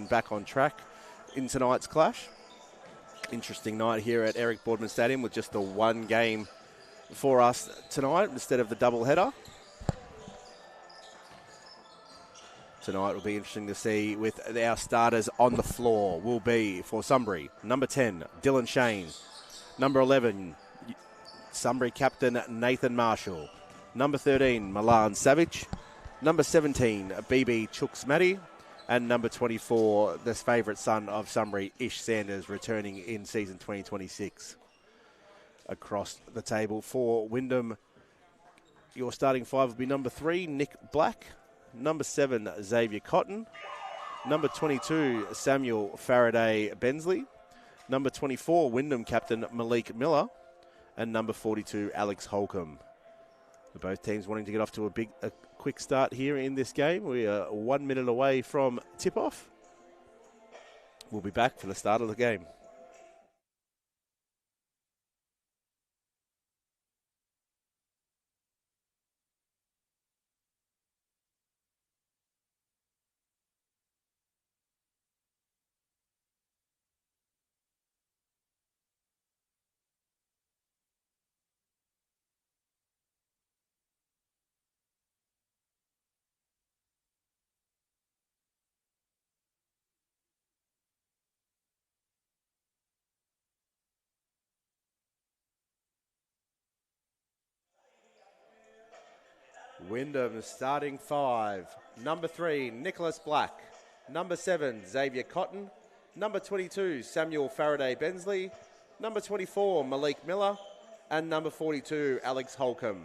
back on track in tonight's clash. Interesting night here at Eric Boardman Stadium with just the one game for us tonight instead of the double header. Tonight will be interesting to see with our starters on the floor will be for Sunbury. Number 10, Dylan Shane. Number 11, Sunbury captain Nathan Marshall. Number 13, Milan Savage. Number 17, BB Chooks Matty. And number 24, the favourite son of Sunbury, Ish Sanders, returning in season 2026. Across the table for Wyndham, your starting five will be number 3, Nick Black. Number 7, Xavier Cotton. Number 22, Samuel Faraday Bensley. Number 24, Wyndham captain Malik Miller. And number 42, Alex Holcomb. Both teams wanting to get off to a quick start here in this game. We are 1 minute away from tip-off. We'll be back for the start of the game. Wyndham starting five. Number 3, Nicholas Black. Number 7, Xavier Cotton. Number 22, Samuel Faraday Bensley. Number 24, Malik Miller. And number 42, Alex Holcomb.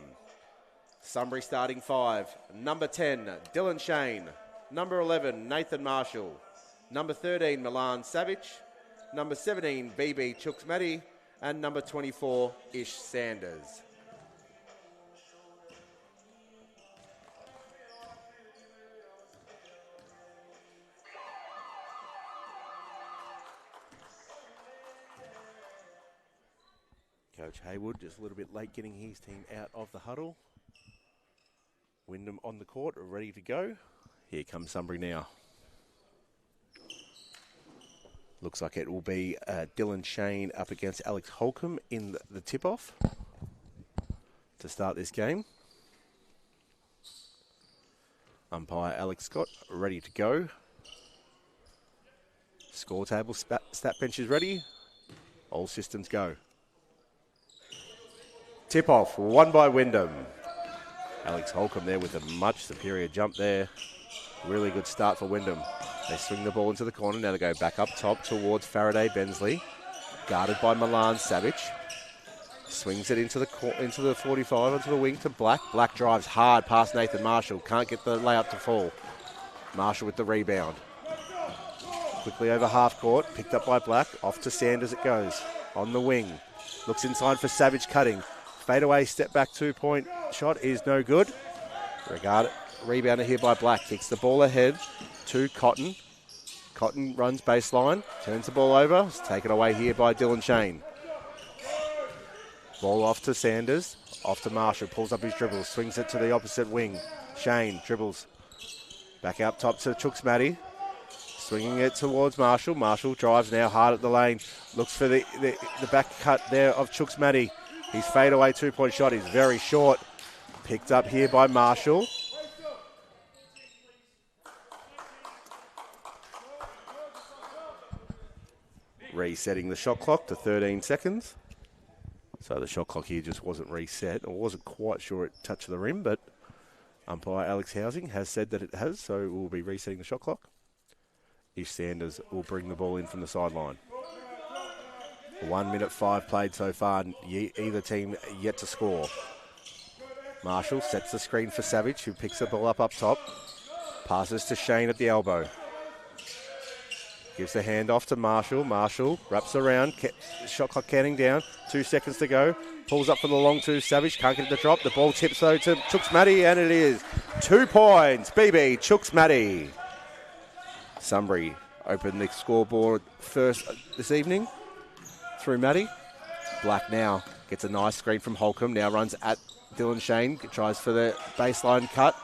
Sunbury starting five. Number 10, Dylan Shane. Number 11, Nathan Marshall. Number 13, Milan Savage. Number 17, BB Chooks Matty. And number 24, Ish Sanders. Coach Haywood just a little bit late getting his team out of the huddle. Wyndham on the court, ready to go. Here comes Sunbury now. Looks like it will be Dylan Shane up against Alex Holcomb in the tip-off to start this game. Umpire Alex Scott ready to go. Score table, stat bench is ready. All systems go. Tip-off, won by Wyndham. Alex Holcomb there with a much superior jump there. Really good start for Wyndham. They swing the ball into the corner. Now they go back up top towards Faraday Bensley. Guarded by Milan Savage. Swings it into the 45, onto the wing to Black. Black drives hard past Nathan Marshall. Can't get the layup to fall. Marshall with the rebound. Quickly over half court. Picked up by Black. Off to Sanders it goes. On the wing. Looks inside for Savage cutting. Fadeaway step back 2-point shot is no good. Rebounded here by Black. Kicks the ball ahead to Cotton. Cotton runs baseline. Turns the ball over. It's taken away here by Dylan Shane. Ball off to Sanders. Off to Marshall. Pulls up his dribbles. Swings it to the opposite wing. Shane dribbles. Back out top to Chooks Matty. Swinging it towards Marshall. Marshall drives now hard at the lane. Looks for the back cut there of Chooks Matty. His fadeaway 2-point shot is very short. Picked up here by Marshall. Resetting the shot clock to 13 seconds. So the shot clock here just wasn't reset. I wasn't quite sure it touched the rim, but umpire Alex Housing has said that it has, so we'll be resetting the shot clock. Ish Sanders will bring the ball in from the sideline. 1 minute 5 played so far. Either team yet to score. Marshall sets the screen for Savage, who picks the ball up top. Passes to Shane at the elbow. Gives the handoff to Marshall. Marshall wraps around. Shot clock counting down. 2 seconds to go. Pulls up for the long two. Savage can't get the drop. The ball tips though to Chooks Matty, and it is 2 points. BB Chooks Matty. Sunbury opened the scoreboard first this evening through Matty. Black now gets a nice screen from Holcomb. Now runs at Dylan Shane. Tries for the baseline cut.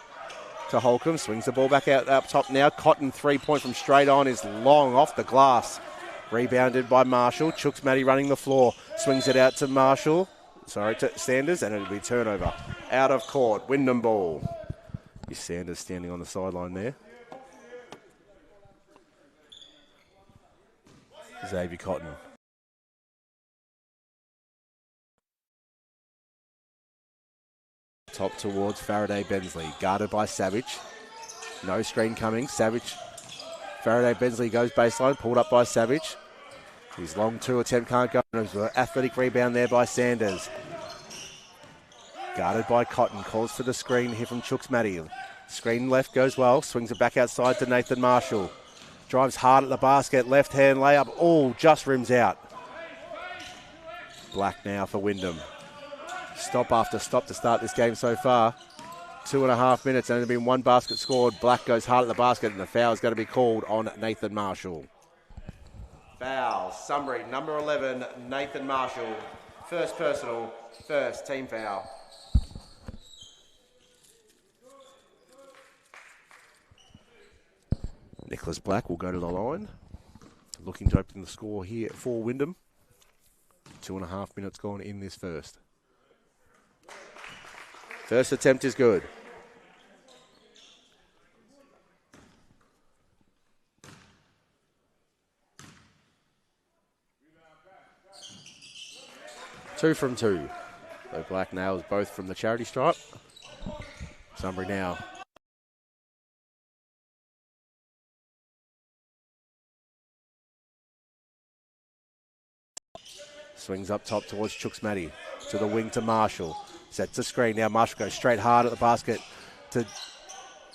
to Holcomb. Swings the ball back out up top now. Cotton 3-point from straight on is long off the glass. Rebounded by Marshall. Chooks Matty running the floor. Swings it out to Marshall. To Sanders, and it'll be turnover. Out of court. Wyndham ball. Is Sanders standing on the sideline there. Xavier Cotton. Top towards Faraday Bensley. Guarded by Savage. No screen coming. Savage. Faraday Bensley goes baseline. Pulled up by Savage. His long 2 attempt can't go. Athletic rebound there by Sanders. Guarded by Cotton. Calls for the screen here from Chooks Matty. Screen left goes well. Swings it back outside to Nathan Marshall. Drives hard at the basket. Left hand layup. All just rims out. Black now for Wyndham. Stop after stop to start this game so far. 2.5 minutes. Only been 1 basket scored. Black goes hard at the basket, and the foul is going to be called on Nathan Marshall. Foul. Sunbury, number 11, Nathan Marshall. First personal, first team foul. Nicholas Black will go to the line. Looking to open the score here for Wyndham. 2.5 minutes gone in this first. First attempt is good. Two from 2. So Black nails both from the charity stripe. Sunbury now. Swings up top towards Chooks Matty. To the wing to Marshall. Sets the screen. Now Marshall goes straight hard at the basket to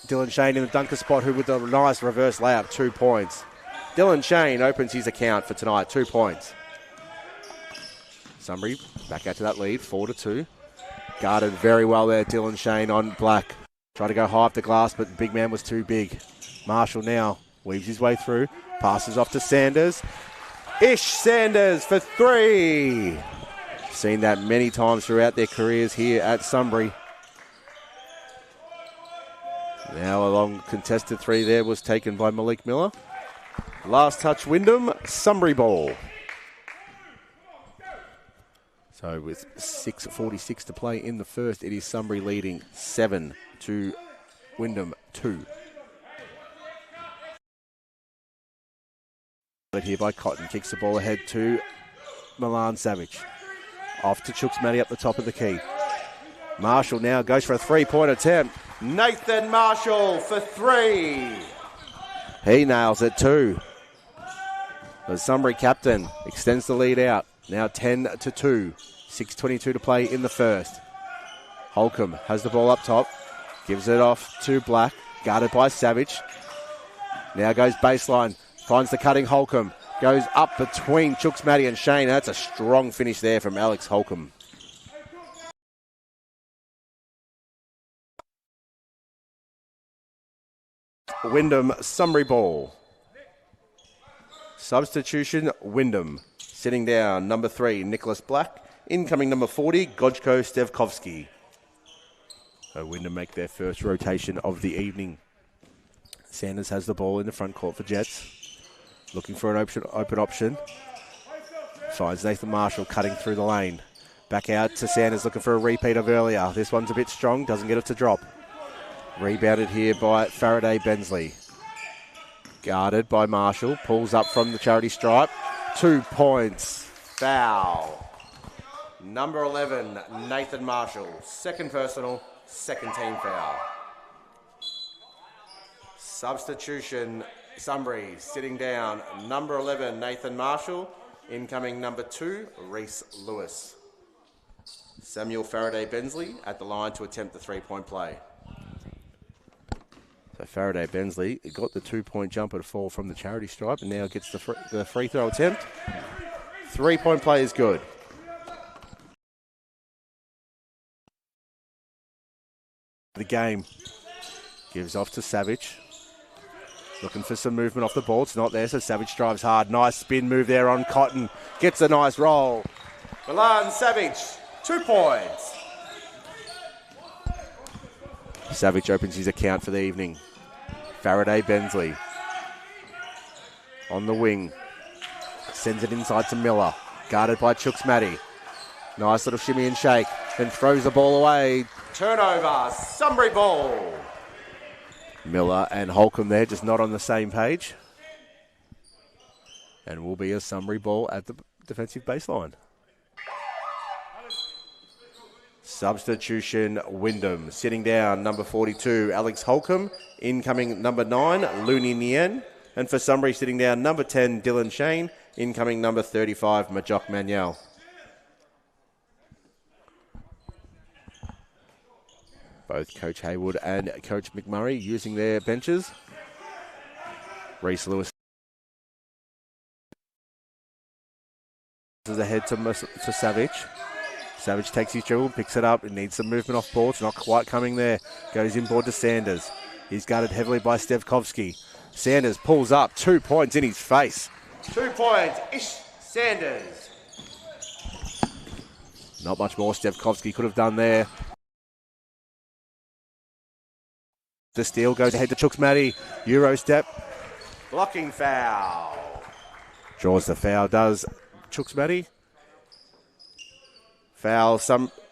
Dylan Shane in the dunker spot, who with a nice reverse layup, 2 points. Dylan Shane opens his account for tonight, 2 points. Sunbury back out to that lead, 4-2. Guarded very well there, Dylan Shane on Black. Tried to go high up the glass, but the big man was too big. Marshall now weaves his way through, passes off to Sanders. Ish Sanders for 3. Seen that many times throughout their careers here at Sunbury. Now a long contested 3 there was taken by Malik Miller. Last touch Wyndham, Sunbury ball. So with 6:46 to play in the first, it is Sunbury leading 7 to Wyndham 2. Here by Cotton, kicks the ball ahead to Milan Savage. Off to Chooks Matty up the top of the key. Marshall now goes for a 3-point attempt. Nathan Marshall for 3. He nails it too. The Sunbury captain extends the lead out. Now 10-2. 6:22 to play in the first. Holcomb has the ball up top. Gives it off to Black. Guarded by Savage. Now goes baseline. Finds the cutting Holcomb. Goes up between Chooks Matty and Shane. That's a strong finish there from Alex Holcomb. Wyndham, Sunbury ball. Substitution, Wyndham. Sitting down, number 3, Nicholas Black. Incoming number 40, Gojko Stevkovsky. So Wyndham make their first rotation of the evening. Sanders has the ball in the front court for Jets. Looking for an open option. Finds Nathan Marshall cutting through the lane. Back out to Sanders looking for a repeat of earlier. This one's a bit strong, doesn't get it to drop. Rebounded here by Faraday Bensley. Guarded by Marshall. Pulls up from the charity stripe. 2 points. Foul. Number 11, Nathan Marshall. Second personal, second team foul. Substitution, Sunbury sitting down. Number 11, Nathan Marshall. Incoming number 2, Reese Lewis. Samuel Faraday Bensley at the line to attempt the 3-point play. So Faraday Bensley got the 2-point jumper to fall from the charity stripe and now gets the free throw attempt. 3-point play is good. The game gives off to Savage. Looking for some movement off the ball. It's not there, so Savage drives hard. Nice spin move there on Cotton. Gets a nice roll. Milan Savage, 2 points. Savage opens his account for the evening. Faraday Bensley on the wing. Sends it inside to Miller. Guarded by Chooks Matty. Nice little shimmy and shake. Then throws the ball away. Turnover. Sunbury ball. Miller and Holcomb there just not on the same page. And will be a Sunbury ball at the defensive baseline. Substitution, Wyndham. Sitting down, number 42, Alex Holcomb. Incoming, number 9, Looney Nien. And for Sunbury, sitting down, number 10, Dylan Shane. Incoming, number 35, Majok Manuel. Both Coach Haywood and Coach McMurray using their benches. Reese Lewis is ahead to Savage. Savage takes his dribble, picks it up, and needs some movement off ball. It's not quite coming there. Goes inboard to Sanders. He's guarded heavily by Stevkovsky. Sanders pulls up, 2 points in his face. 2 points, Ish Sanders. Not much more Stevkovsky could have done there. The steal goes ahead to Chooks Matty. Euro step. Blocking foul. Draws the foul, does Chooks Matty. Foul,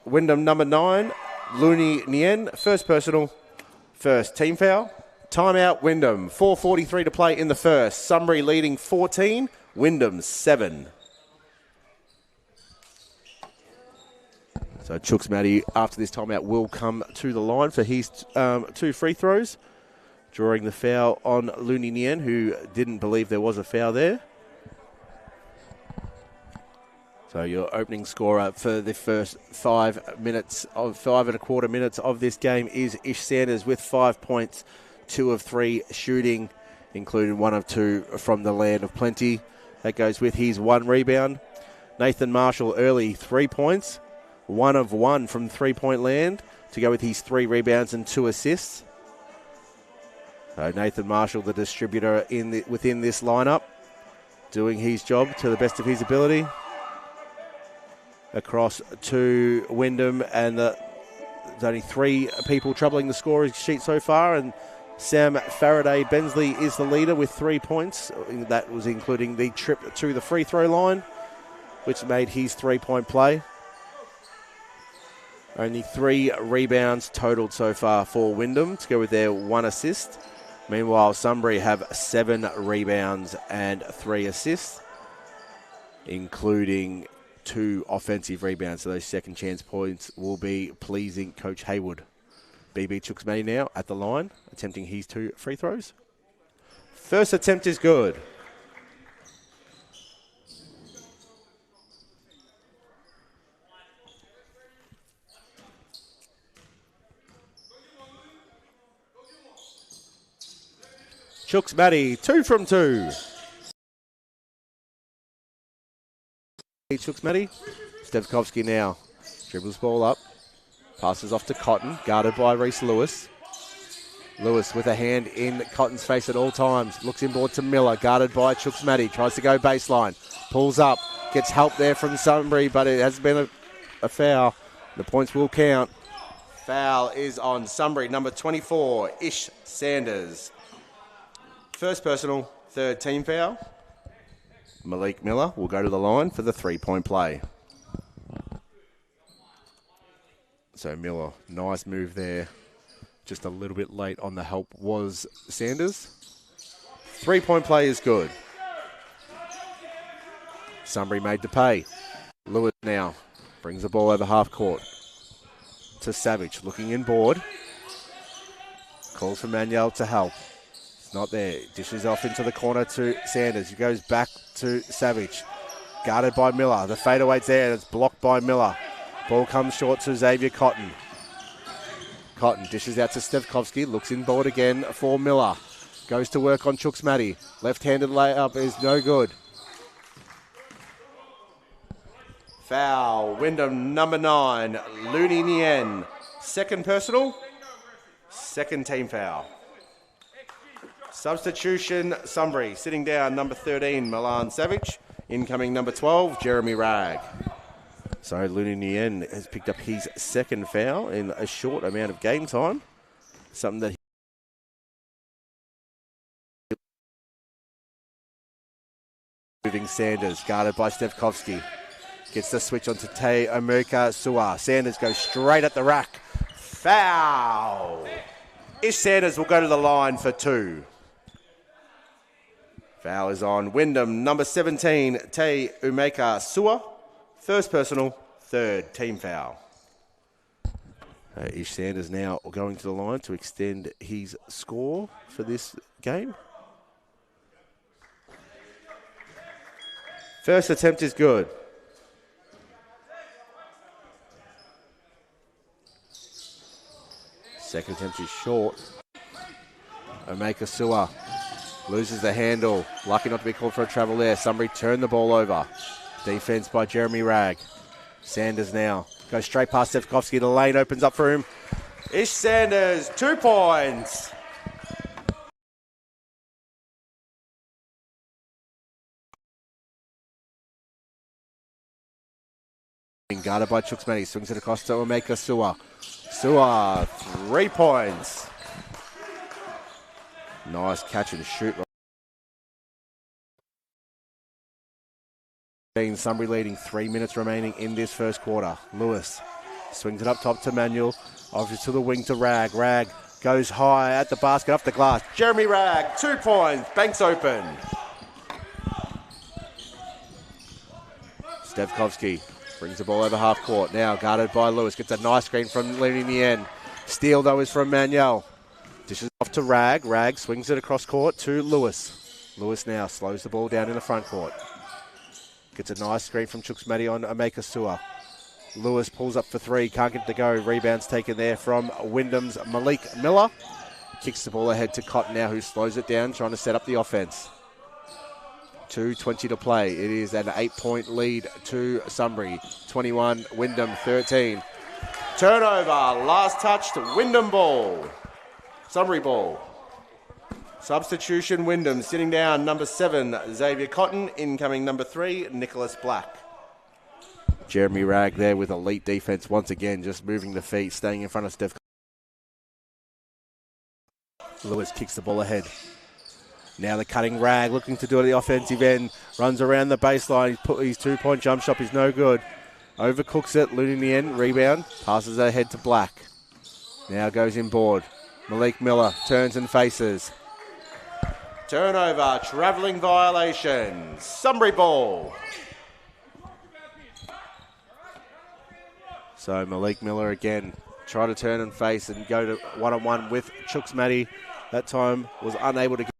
Wyndham number 9, Looney Nien. First personal, first team foul. Timeout, Wyndham. 4:43 to play in the first. Sunbury leading 14, Wyndham 7. So Chooks Matty, after this timeout, will come to the line for his 2 free throws. Drawing the foul on Looney Nien, who didn't believe there was a foul there. So your opening scorer for the first 5 and a quarter minutes of this game is Ish Sanders with 5 points, 2 of 3 shooting, including 1 of 2 from the land of plenty. That goes with his 1 rebound. Nathan Marshall early 3 points, 1 of 1 from 3-point land to go with his 3 rebounds and 2 assists. So Nathan Marshall, the distributor within this lineup, doing his job to the best of his ability. Across to Wyndham, and there's only 3 people troubling the scoring sheet so far, and Sam Faraday Bensley is the leader with 3 points. That was including the trip to the free throw line, which made his 3-point play. Only 3 rebounds totaled so far for Wyndham to go with their 1 assist. Meanwhile, Sunbury have 7 rebounds and 3 assists, including 2 offensive rebounds. So those second chance points will be pleasing Coach Haywood. BB Chooks Matty now at the line, attempting his 2 free throws. First attempt is good. Chooks Matty, 2 from 2. Chooks Matty. Stevkovsky now dribbles ball up, passes off to Cotton, guarded by Reese Lewis. Lewis with a hand in Cotton's face at all times. Looks inboard to Miller, guarded by Chooks Matty. Tries to go baseline, pulls up, gets help there from Sunbury, but it has been a foul. The points will count. Foul is on Sunbury, number 24, Ish Sanders. First personal, 3rd team foul. Malik Miller will go to the line for the 3-point play. So Miller, nice move there. Just a little bit late on the help was Sanders. 3-point play is good. Sunbury made to pay. Lewis now brings the ball over half court to Savage, looking inboard. Calls for Manuel to help. It's not there. Dishes off into the corner to Sanders. He goes back to Savage. Guarded by Miller. The fadeaway's there, and it's blocked by Miller. Ball comes short to Xavier Cotton. Cotton dishes out to Stevkovsky. Looks inboard again for Miller. Goes to work on Chooks Matty. Left-handed layup is no good. Foul. Wyndham number 9. Looney Nien. 2nd personal. 2nd team foul. Substitution, Sunbury. Sitting down, number 13, Milan Savage. Incoming, number 12, Jeremy Ragg. So Looney Nien has picked up his 2nd foul in a short amount of game time. something that moving Sanders, guarded by Stevkovsky. Gets the switch onto Te America Sua. Sanders goes straight at the rack. Foul! Ish Sanders will go to the line for 2. Foul is on Wyndham, number 17, Te Umeka Sua. First personal, third team foul. Ish Sanders now going to the line to extend his score for this game. First attempt is good. Second attempt is short. Omeka Sua loses the handle. Lucky not to be called for a travel there. Sunbury turned the ball over. Defense by Jeremy Ragg. Sanders now goes straight past Stevkovsky. The lane opens up for him. Ish Sanders, 2 points. Guarded by Chuksmany. Swings it across to Omeka Sua. Sua, 3 points. Nice catch and shoot. Sunbury leading, 3 minutes remaining in this first quarter. Lewis swings it up top to Manuel. Obviously to the wing to Ragg. Ragg goes high at the basket, off the glass. Jeremy Ragg, 2 points. Banks open. Stevkovsky brings the ball over half court. Now guarded by Lewis. Gets a nice screen from Lenny in the end. Steal though is from Manuel. Dishes off to Ragg. Ragg swings it across court to Lewis. Lewis now slows the ball down in the front court. Gets a nice screen from Chuksmady on Omeka Sua. Lewis pulls up for 3. Can't get it to go. Rebounds taken there from Wyndham's Malik Miller. Kicks the ball ahead to Cotton now, who slows it down, trying to set up the offense. 2:20 to play. It is an 8-point lead to Sunbury. 21, Wyndham 13. Turnover. Last touch to Wyndham ball. Sunbury ball. Substitution Wyndham. Sitting down number 7, Xavier Cotton. Incoming number 3, Nicholas Black. Jeremy Ragg there with elite defense once again, just moving the feet, staying in front of Steph. Lewis kicks the ball ahead. Now the cutting Ragg, looking to do it at the offensive end. Runs around the baseline. His 2-point jump shot is no good. Overcooks it. Loon in the end. Rebound. Passes ahead to Black. Now goes inboard. Malik Miller turns and faces. Turnover. Travelling violation. Sunbury ball. So Malik Miller again. Try to turn and face and go to one-on-one with Chuksmady. That time was unable to get.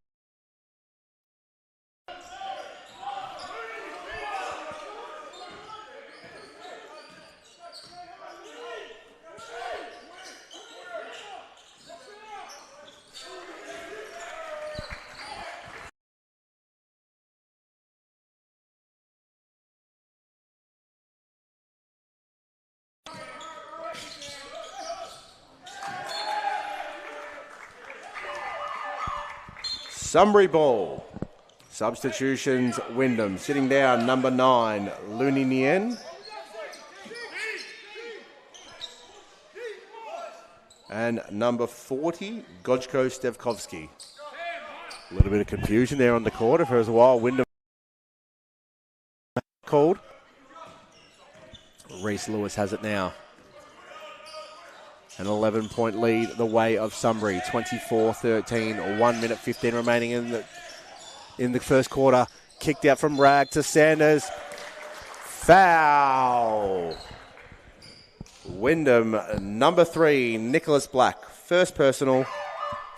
Sunbury ball. Substitutions, Wyndham. Sitting down, number 9, Looney Nien. And number 40, Gojko Stevkovsky. A little bit of confusion there on the court for a while. Wyndham called. Reese Lewis has it now. An 11-point lead the way of Sunbury. 24-13, 1 minute 15 remaining in the first quarter. Kicked out from Ragg to Sanders. Foul. Wyndham, number 3, Nicholas Black. First personal,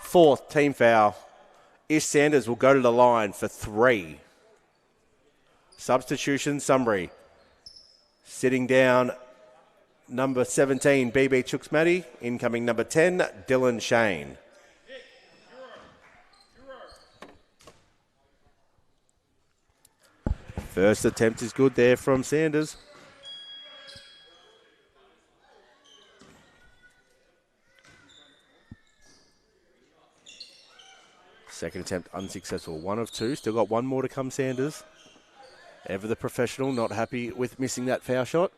4th team foul. Ish Sanders will go to the line for 3. Substitution, Sunbury. Sitting down, number 17, BB Chuksmady. Incoming number 10, Dylan Shane. First attempt is good there from Sanders. Second attempt unsuccessful. 1 of 2. Still got one more to come, Sanders. Ever the professional, not happy with missing that foul shot.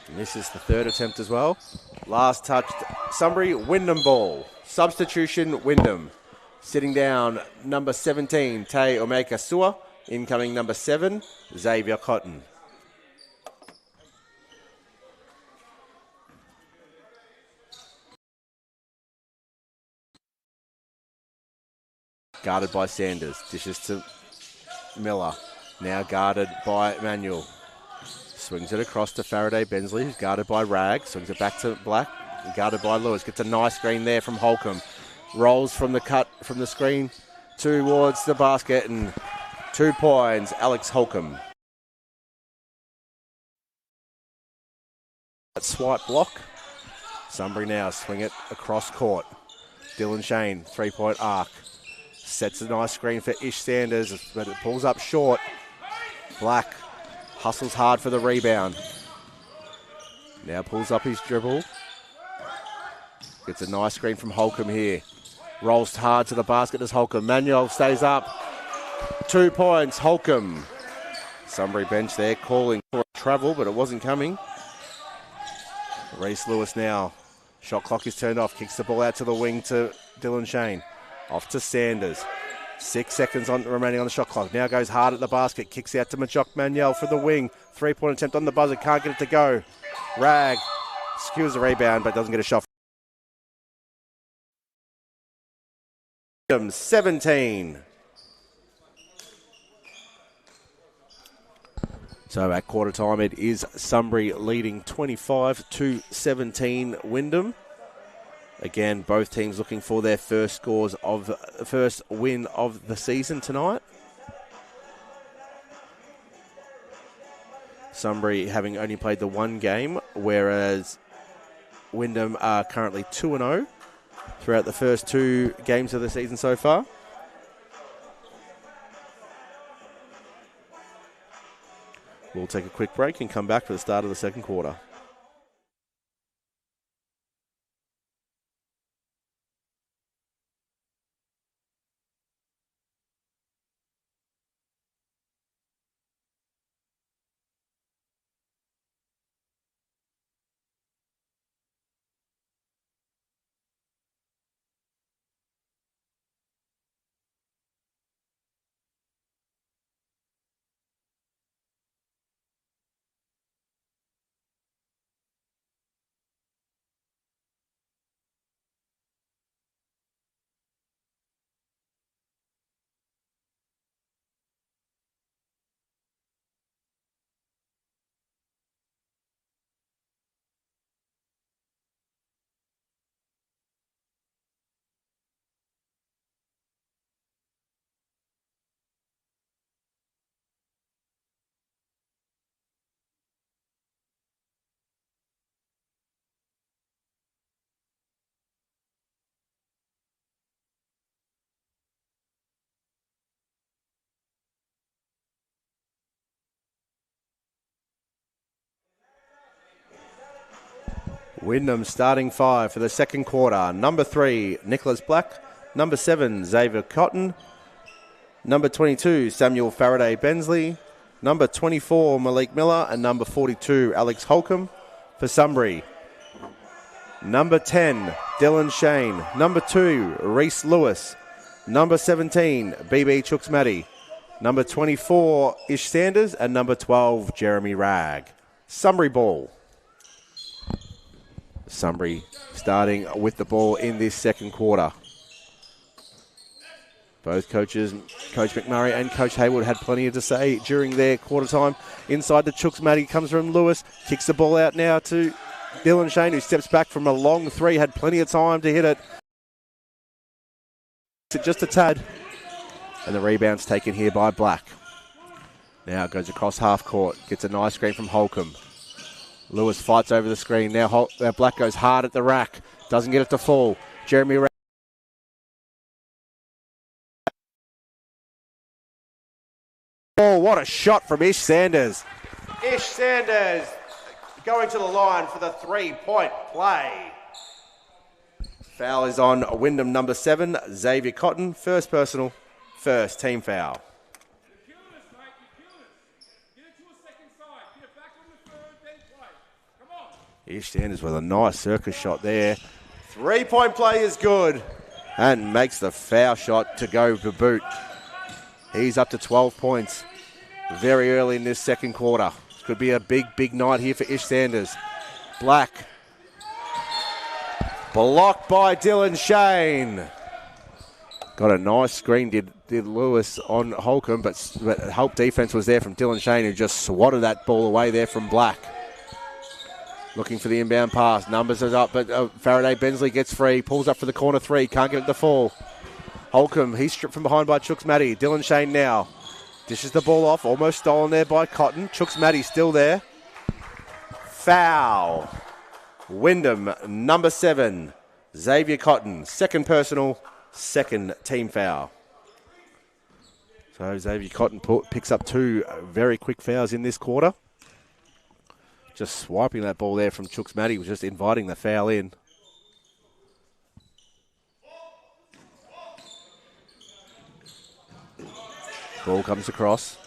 And this is the third attempt as well. Last touched Sunbury, Wyndham ball. Substitution, Wyndham. Sitting down, number 17, Te Omeka Sua. Incoming number 7, Xavier Cotton. Guarded by Sanders. Dishes to Miller. Now guarded by Manuel. Swings it across to Faraday Bensley, who's guarded by Rag. Swings it back to Black. Guarded by Lewis. Gets a nice screen there from Holcomb. Rolls from the cut from the screen towards the basket. And 2 points, Alex Holcomb. Swipe block. Sunbury now swing it across court. Dylan Shane, 3-point arc. Sets a nice screen for Ish Sanders, but it pulls up short. Black hustles hard for the rebound. Now pulls up his dribble. Gets a nice screen from Holcomb here. Rolls hard to the basket as Holcomb. Manuel stays up. 2 points, Holcomb. Sunbury bench there calling for travel, but it wasn't coming. Reese Lewis now. Shot clock is turned off. Kicks the ball out to the wing to Dylan Shane. Off to Sanders. 6 seconds remaining on the shot clock. Now goes hard at the basket. Kicks out to Majok Manuel for the wing. 3-point attempt on the buzzer. Can't get it to go. Rag skews the rebound but doesn't get a shot. 17. So at quarter time it is Sunbury leading 25-17 Wyndham. Again, both teams looking for their first win of the season tonight. Sunbury having only played the one game, whereas Wyndham are currently 2-0 throughout the first 2 games of the season so far. We'll take a quick break and come back for the start of the second quarter. Wyndham starting 5 for the second quarter. Number 3, Nicholas Black. Number 7, Xavier Cotton. Number 22, Samuel Faraday Bensley. Number 24, Malik Miller. And number 42, Alex Holcomb for Sunbury. Number 10, Dylan Shane. Number 2, Reese Lewis. Number 17, BB Chooks-Matty. Number 24, Ish Sanders. And number 12, Jeremy Rag. Sunbury ball. Sunbury starting with the ball in this second quarter. Both coaches, Coach McMurray and Coach Haywood, had plenty to say during their quarter time. Inside the Chooks-Matty comes from Lewis. Kicks the ball out now to Dylan Shane, who steps back from a long 3. Had plenty of time to hit it. Just a tad. And the rebound's taken here by Black. Now it goes across half court. Gets a nice screen from Holcomb. Lewis fights over the screen. Now Black goes hard at the rack. Doesn't get it to fall. Jeremy Rag. Oh, what a shot from Ish Sanders. Ish Sanders going to the line for the 3-point play. Foul is on Wyndham number 7, Xavier Cotton. First personal, first team foul. Ish Sanders with a nice circus shot there. 3-point play is good. And makes the foul shot to go to boot. He's up to 12 points very early in this second quarter. Could be a big, big night here for Ish Sanders. Black. Blocked by Dylan Shane. Got a nice screen, did Lewis on Holcomb, but help defense was there from Dylan Shane, who just swatted that ball away there from Black. Looking for the inbound pass. Numbers are up, but Faraday Bensley gets free. Pulls up for the corner three. Can't get it to fall. Holcomb, he's stripped from behind by Chooks Matty. Dylan Shane now. Dishes the ball off. Almost stolen there by Cotton. Chooks Matty still there. Foul. Wyndham, number 7. Xavier Cotton. Second personal, second team foul. So Xavier Cotton picks up 2 very quick fouls in this quarter. Just swiping that ball there from Chooks Matty, was just inviting the foul in. Ball comes across.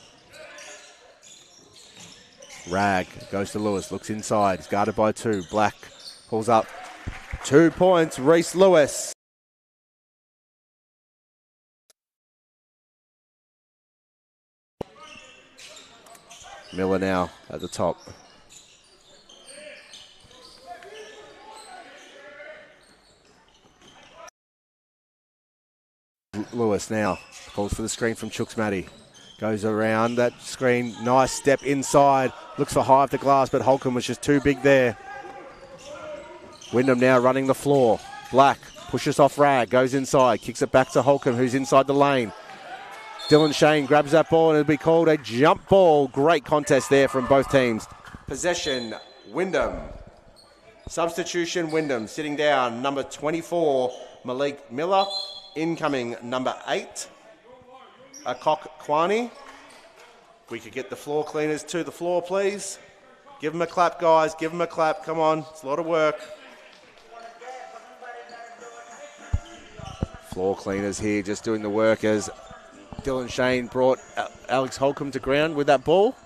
Rag goes to Lewis, looks inside, he's guarded by 2. Black pulls up. 2 points, Reese Lewis. Miller now at the top. Lewis now calls for the screen from Chooks Matty. Goes around that screen. Nice step inside. Looks for high off the glass, but Holcomb was just too big there. Wyndham now running the floor. Black pushes off Rag. Goes inside. Kicks it back to Holcomb, who's inside the lane. Dylan Shane grabs that ball and it'll be called a jump ball. Great contest there from both teams. Possession, Wyndham. Substitution, Wyndham. Sitting down, number 24, Malik Miller. Incoming, number 8, Akok Kwani. We could get the floor cleaners to the floor, please. Give them a clap, guys. Give them a clap. Come on. It's a lot of work. Floor cleaners here just doing the work as Dylan Shane brought Alex Holcomb to ground with that ball.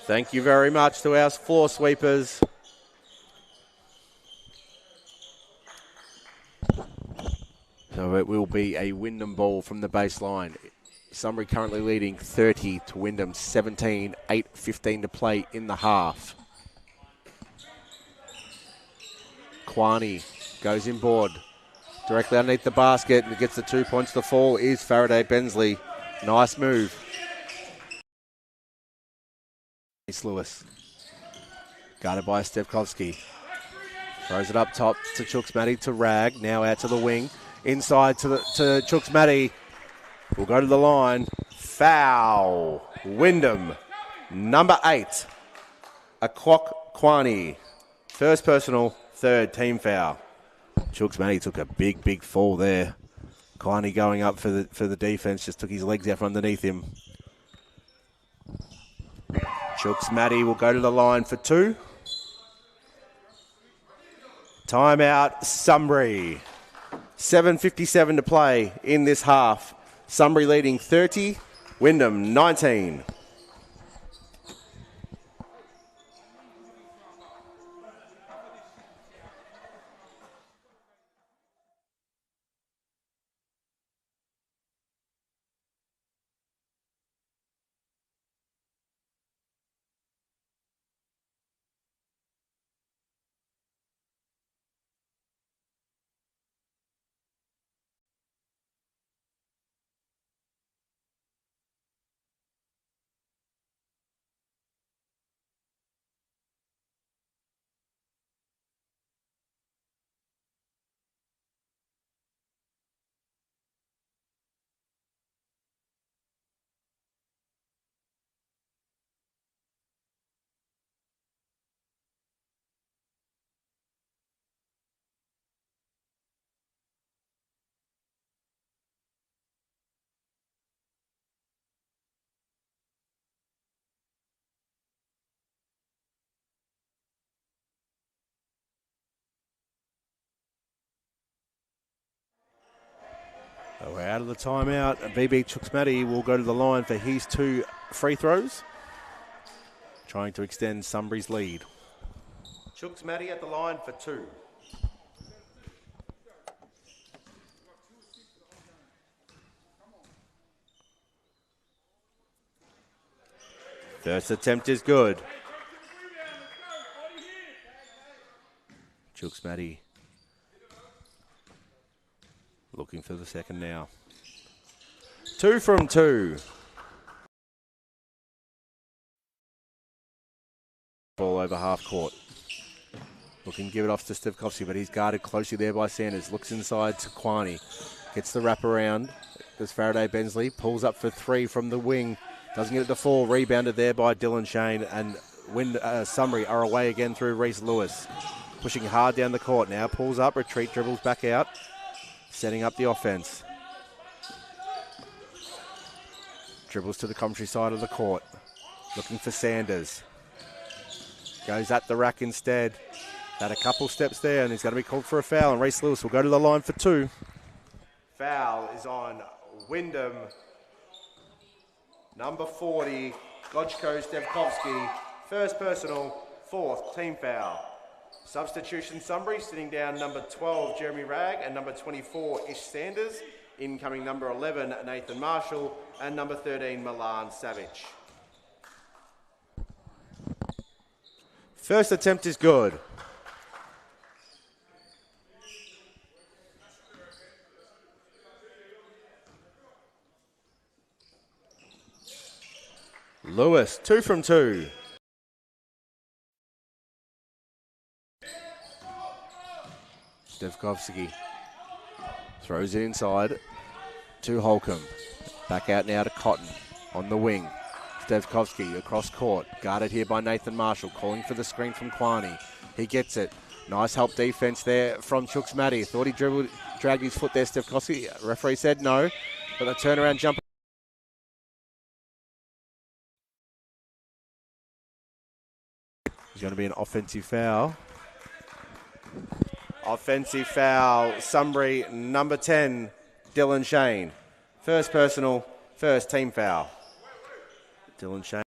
Thank you very much to our floor sweepers. So it will be a Wyndham ball from the baseline. Sunbury currently leading 30 to Wyndham 17, 8:15 to play in the half. Kwani goes inboard. Directly underneath the basket and gets the 2 points to fall is Faraday Bensley. Nice move. Lewis. Guarded by Stepkovsky. Throws it up top to Chooks Matty to Rag. Now out to the wing. Inside to Chooks Matty. We'll go to the line. Foul. Wyndham. Number 8. Akwok Kwani. First personal, third team foul. Chooks Matty took a big, big fall there. Kwani going up for the defense. Just took his legs out from underneath him. Chooks Matty will go to the line for 2. Timeout, Sunbury. 7:57 to play in this half. Sunbury leading 30, Wyndham 19. Out of the timeout, BB Chooksmatty will go to the line for his 2 free throws, trying to extend Sunbury's lead. Chooksmatty at the line for 2. First attempt is good. Chooksmatty looking for the second now. 2 from 2. Ball over half court. Looking to give it off to Stevkovsky, but he's guarded closely there by Sanders. Looks inside to Quiney. Gets the wrap around. There's Faraday Bensley. Pulls up for 3 from the wing. Doesn't get it to fall. Rebounded there by Dylan Shane. And Sunbury are away again through Reese Lewis. Pushing hard down the court now. Pulls up, retreat, dribbles back out. Setting up the offense. Dribbles to the commentary side of the court. Looking for Sanders. Goes at the rack instead. Had a couple steps there and he's going to be called for a foul. And Reese Lewis will go to the line for 2. Foul is on Wyndham. Number 40, Gojko Stevkovsky. First personal, 4th team foul. Substitution Sunbury, sitting down number 12, Jeremy Ragg, and number 24, Ish Sanders. Incoming number 11, Nathan Marshall, and number 13, Milan Savage. First attempt is good. Lewis, 2 from 2. Stevkovsky throws it inside to Holcomb. Back out now to Cotton on the wing. Stevkovsky across court. Guarded here by Nathan Marshall. Calling for the screen from Quiney. He gets it. Nice help defense there from Chooksmatty. Thought he dragged his foot there, Stevkovsky. Referee said no. But the turnaround jumper. There's going to be an offensive foul. Offensive foul, Sunbury, number 10, Dylan Shane. First personal, first team foul. Dylan Shane.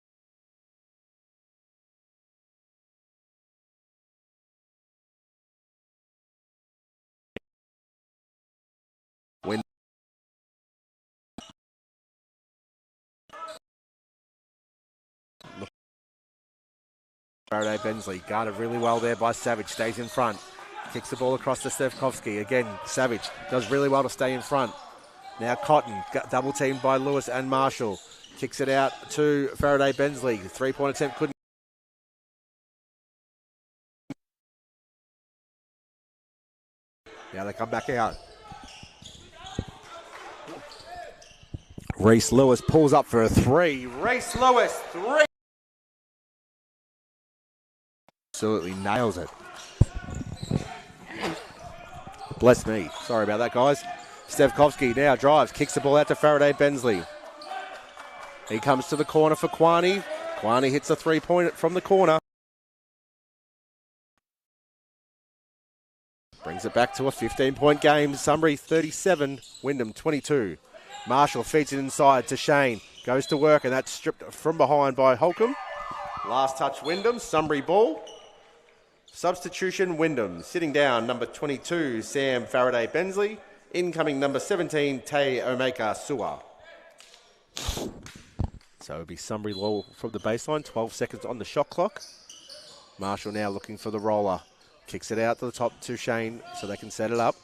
Win. Faraday Bensley, guarded really well there by Savage, stays in front. Kicks the ball across to Stevkovsky. Again, Savage does really well to stay in front. Now Cotton, double teamed by Lewis and Marshall. Kicks it out to Faraday Bensley. 3-point attempt couldn't. Now they come back out. Reese Lewis pulls up for a 3. Reese Lewis, 3. Absolutely nails it. Bless me. Sorry about that, guys. Stevkovsky now drives, kicks the ball out to Faraday Bensley. He comes to the corner for Quiney. Quiney hits a 3-point from the corner. Brings it back to a 15-point game. Sunbury 37, Wyndham 22. Marshall feeds it inside to Shane. Goes to work and that's stripped from behind by Holcomb. Last touch Wyndham, Sunbury ball. Substitution Wyndham. Sitting down number 22, Sam Faraday Bensley. Incoming number 17, Tay Omeka Sua. So it'll be Sunbury Law from the baseline. 12 seconds on the shot clock. Marshall now looking for the roller. Kicks it out to the top to Shane so they can set it up.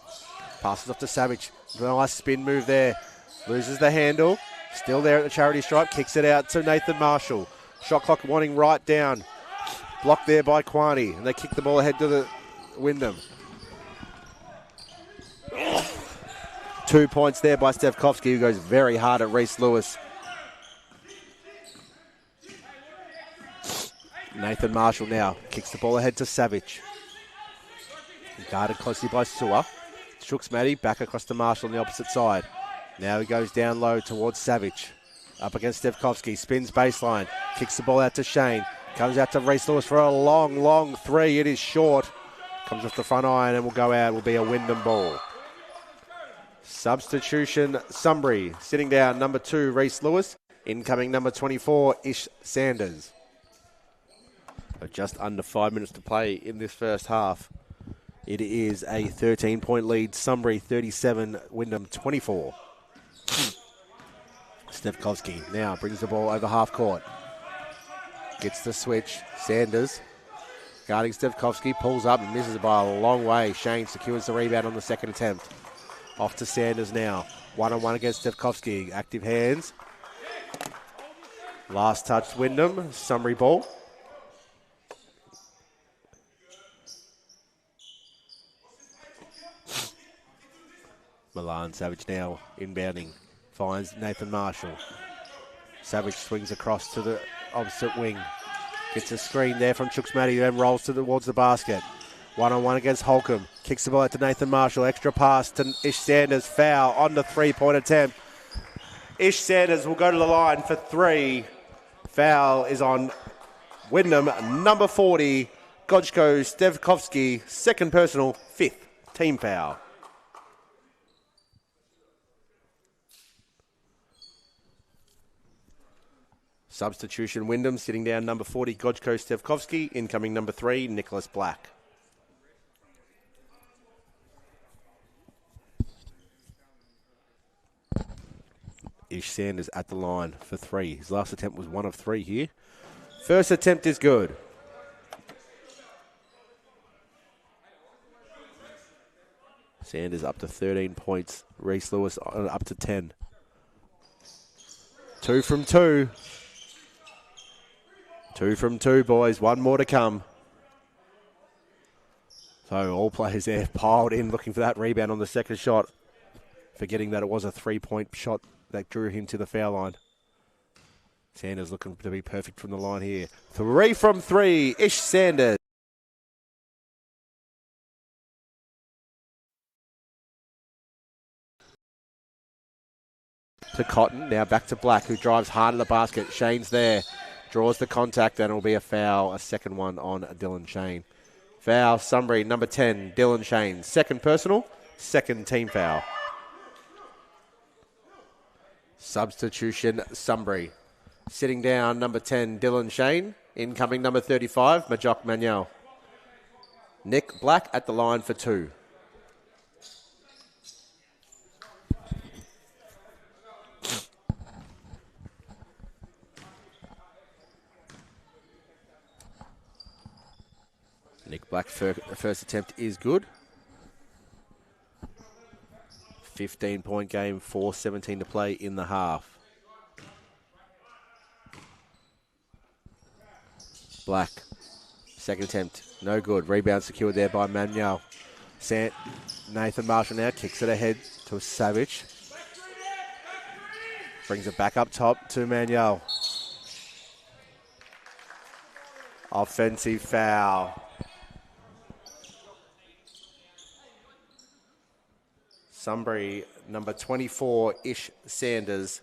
Passes off to Savage. Nice spin move there. Loses the handle. Still there at the charity stripe. Kicks it out to Nathan Marshall. Shot clock wanting right down. Blocked there by Quiney. And they kick the ball ahead to the Wyndham. 2 points there by Stevkovsky, who goes very hard at Reese Lewis. Nathan Marshall now kicks the ball ahead to Savage. Guarded closely by Sua. Chooksmatty back across to Marshall on the opposite side. Now he goes down low towards Savage. Up against Stevkovsky, spins baseline, kicks the ball out to Shane. Comes out to Reese Lewis for a long, long 3. It is short. Comes off the front iron and will go out. Will be a Wyndham ball. Substitution, Sunbury. Sitting down, number 2, Reese Lewis. Incoming, number 24, Ish Sanders. Just under 5 minutes to play in this first half. It is a 13-point lead. Sunbury 37, Wyndham 24. Stefkovsky now brings the ball over half court. Gets the switch. Sanders guarding Stefkovsky, pulls up and misses by a long way. Shane secures the rebound on the second attempt. Off to Sanders now. One-on-one against Stefkovsky. Active hands. Last touch, Wyndham. Sunbury ball. Milan Savage now inbounding. Finds Nathan Marshall. Savage swings across to the opposite wing. Gets a screen there from Chooks-Matty, then rolls towards the basket. One-on-one against Holcomb. Kicks the ball out to Nathan Marshall. Extra pass to Ish Sanders. Foul on the three-point attempt. Ish Sanders will go to the line for 3. Foul is on Wyndham, number 40, Gojko Stefkovsky. Second personal, 5th team foul. Substitution, Wyndham sitting down number 40, Gojko Stefkovsky. Incoming number 3, Nicholas Black. Ish Sanders at the line for 3. His last attempt was 1 of 3 here. First attempt is good. Sanders up to 13 points. Reese Lewis up to 10. 2 from 2. 2 from 2, boys. 1 more to come. So all players there piled in looking for that rebound on the second shot. Forgetting that it was a 3-point shot that drew him to the foul line. Sanders looking to be perfect from the line here. 3 from 3. Ish Sanders. To Cotton. Now back to Black, who drives hard at the basket. Shane's there. Draws the contact, and it'll be a foul. A second one on Dylan Shane. Foul, Sunbury, number 10, Dylan Shane. Second personal, second team foul. Substitution, Sunbury. Sitting down, number 10, Dylan Shane. Incoming, number 35, Majok Manuel. Nick Black at the line for 2. Nick Black, first attempt is good. 15-point game, 4:17 to play in the half. Black, second attempt, no good. Rebound secured there by Manuel. Nathan Marshall now kicks it ahead to Savage. Brings it back up top to Manuel. Offensive foul. Sunbury, number 24, Ish Sanders.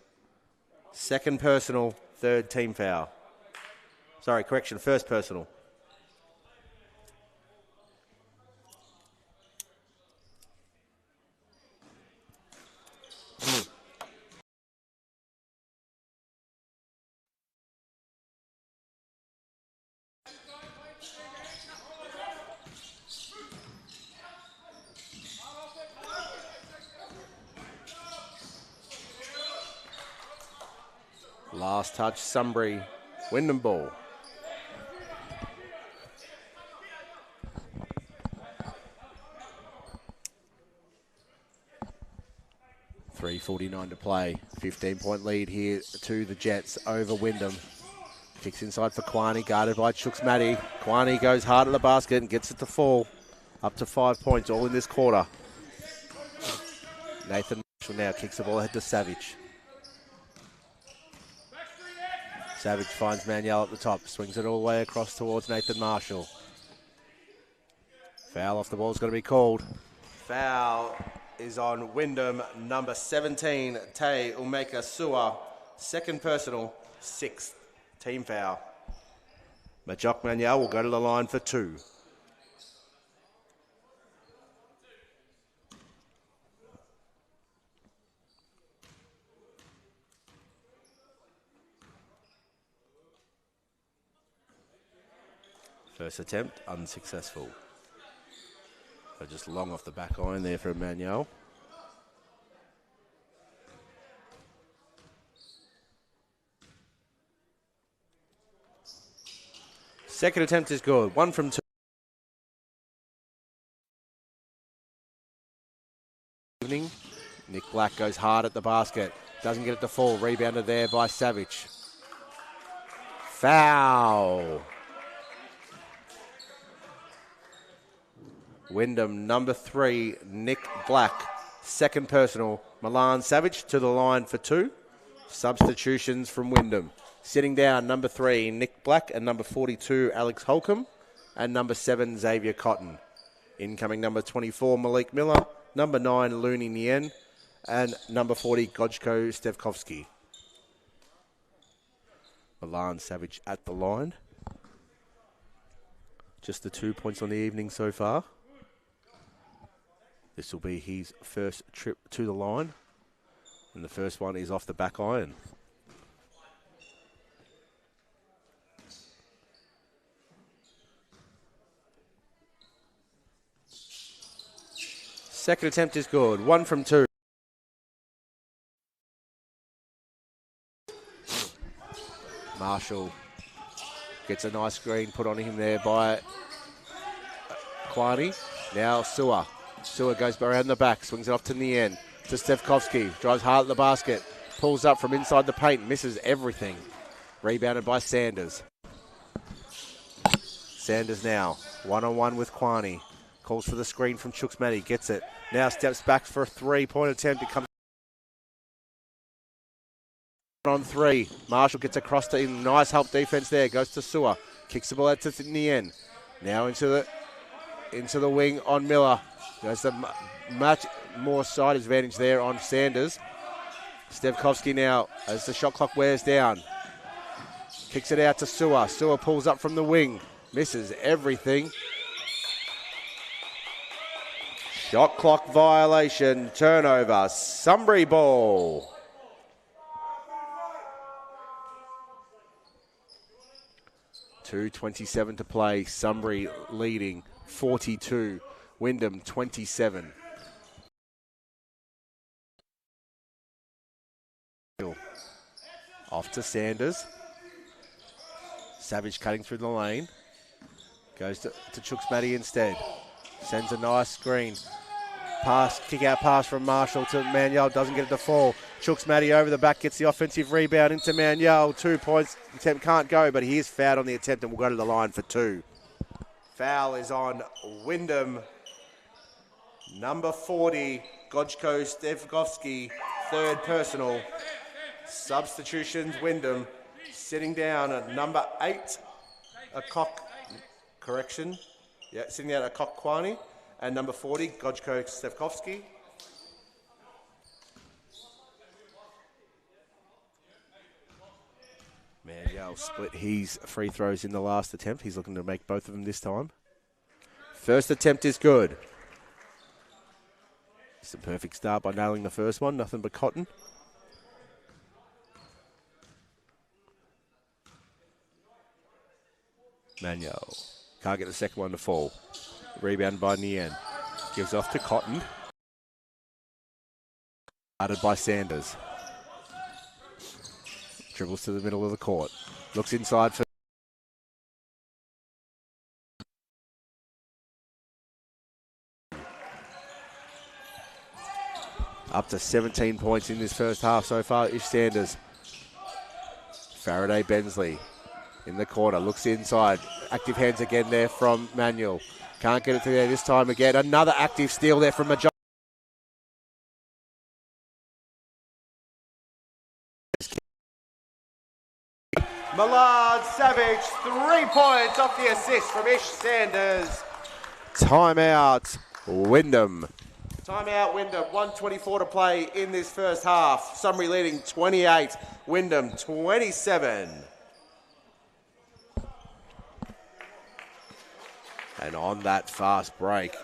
Second personal, third team foul. Sorry, correction, first personal. Last touch, Sunbury. Wyndham ball. .349 to play. 15-point lead here to the Jets over Wyndham. Kicks inside for Kwani, guarded by Chooks-Matty. Kwani goes hard at the basket and gets it to fall. Up to 5 points, all in this quarter. Nathan Marshall now kicks the ball ahead to Savage. Savage finds Manuel at the top, swings it all the way across towards Nathan Marshall. Foul off the ball is going to be called. Foul is on Wyndham, number 17, Tay Umeka Sua. Second personal, 6th team foul. Majok Manuel will go to the line for 2. First attempt, unsuccessful. So just long off the back iron there for Emmanuel. Second attempt is good. 1 from 2. Nick Black goes hard at the basket. Doesn't get it to fall. Rebounded there by Savage. Foul. Wyndham, number 3, Nick Black. Second personal. Milan Savage to the line for 2. Substitutions from Wyndham. Sitting down, number 3, Nick Black, and number 42, Alex Holcomb, and number 7, Xavier Cotton. Incoming number 24, Malik Miller, number 9, Looney Nien, and number 40, Gojko Stevkovsky. Milan Savage at the line. Just the 2 points on the evening so far. This will be his first trip to the line. And the first one is off the back iron. Second attempt is good. 1 from 2. Marshall gets a nice screen put on him there by Kwani. Now Sewer. Sewer goes around the back, swings it off to Nien, to Stevkovsky. Drives hard at the basket. Pulls up from inside the paint. Misses everything. Rebounded by Sanders. Sanders now. One-on-one with Kwani. Calls for the screen from Chuksmati. Gets it. Now steps back for a 3-point attempt. It comes on 3. Marshall gets across to him. Nice help defense there. Goes to Sewer. Kicks the ball out to Nien. Now into the wing on Miller. There's a much more side advantage there on Sanders. Stevkovsky now as the shot clock wears down. Kicks it out to Sewer. Sewer pulls up from the wing. Misses everything. Shot clock violation. Turnover. Sunbury ball. .2:27 to play. Sunbury leading 42. Wyndham 27. Off to Sanders. Savage cutting through the lane. Goes to Chuksmati instead. Sends a nice screen. Kick out pass from Marshall to Manuel. Doesn't get it to fall. Chuksmati over the back. Gets the offensive rebound into Manuel. 2 points. Attempt can't go, but he is fouled on the attempt and will go to the line for 2. Foul is on Wyndham. Number 40, Gojko Stevkovsky, third personal. Substitutions, Wyndham. Sitting down at number 8, sitting down at Kwani. And number 40, Gojko Stevkovsky. Manuel split his free throws in the last attempt. He's looking to make both of them this time. First attempt is good. It's a perfect start by nailing the first one. Nothing but cotton. Manuel. Can't get the second one to fall. Rebound by Nien. Gives off to Cotton. Guarded by Sanders. Dribbles to the middle of the court. Looks inside for... Up to 17 points in this first half so far is Sanders. Faraday Bensley in the corner. Looks inside. Active hands again there from Manuel. Can't get it through there this time again. Another active steal there from Major. Millard Savage, 3 points off the assist from Ish Sanders. Timeout, Wyndham. Timeout, Wyndham. 1:24 to play in this first half. Sunbury leading 28, Wyndham 27. And on that fast break,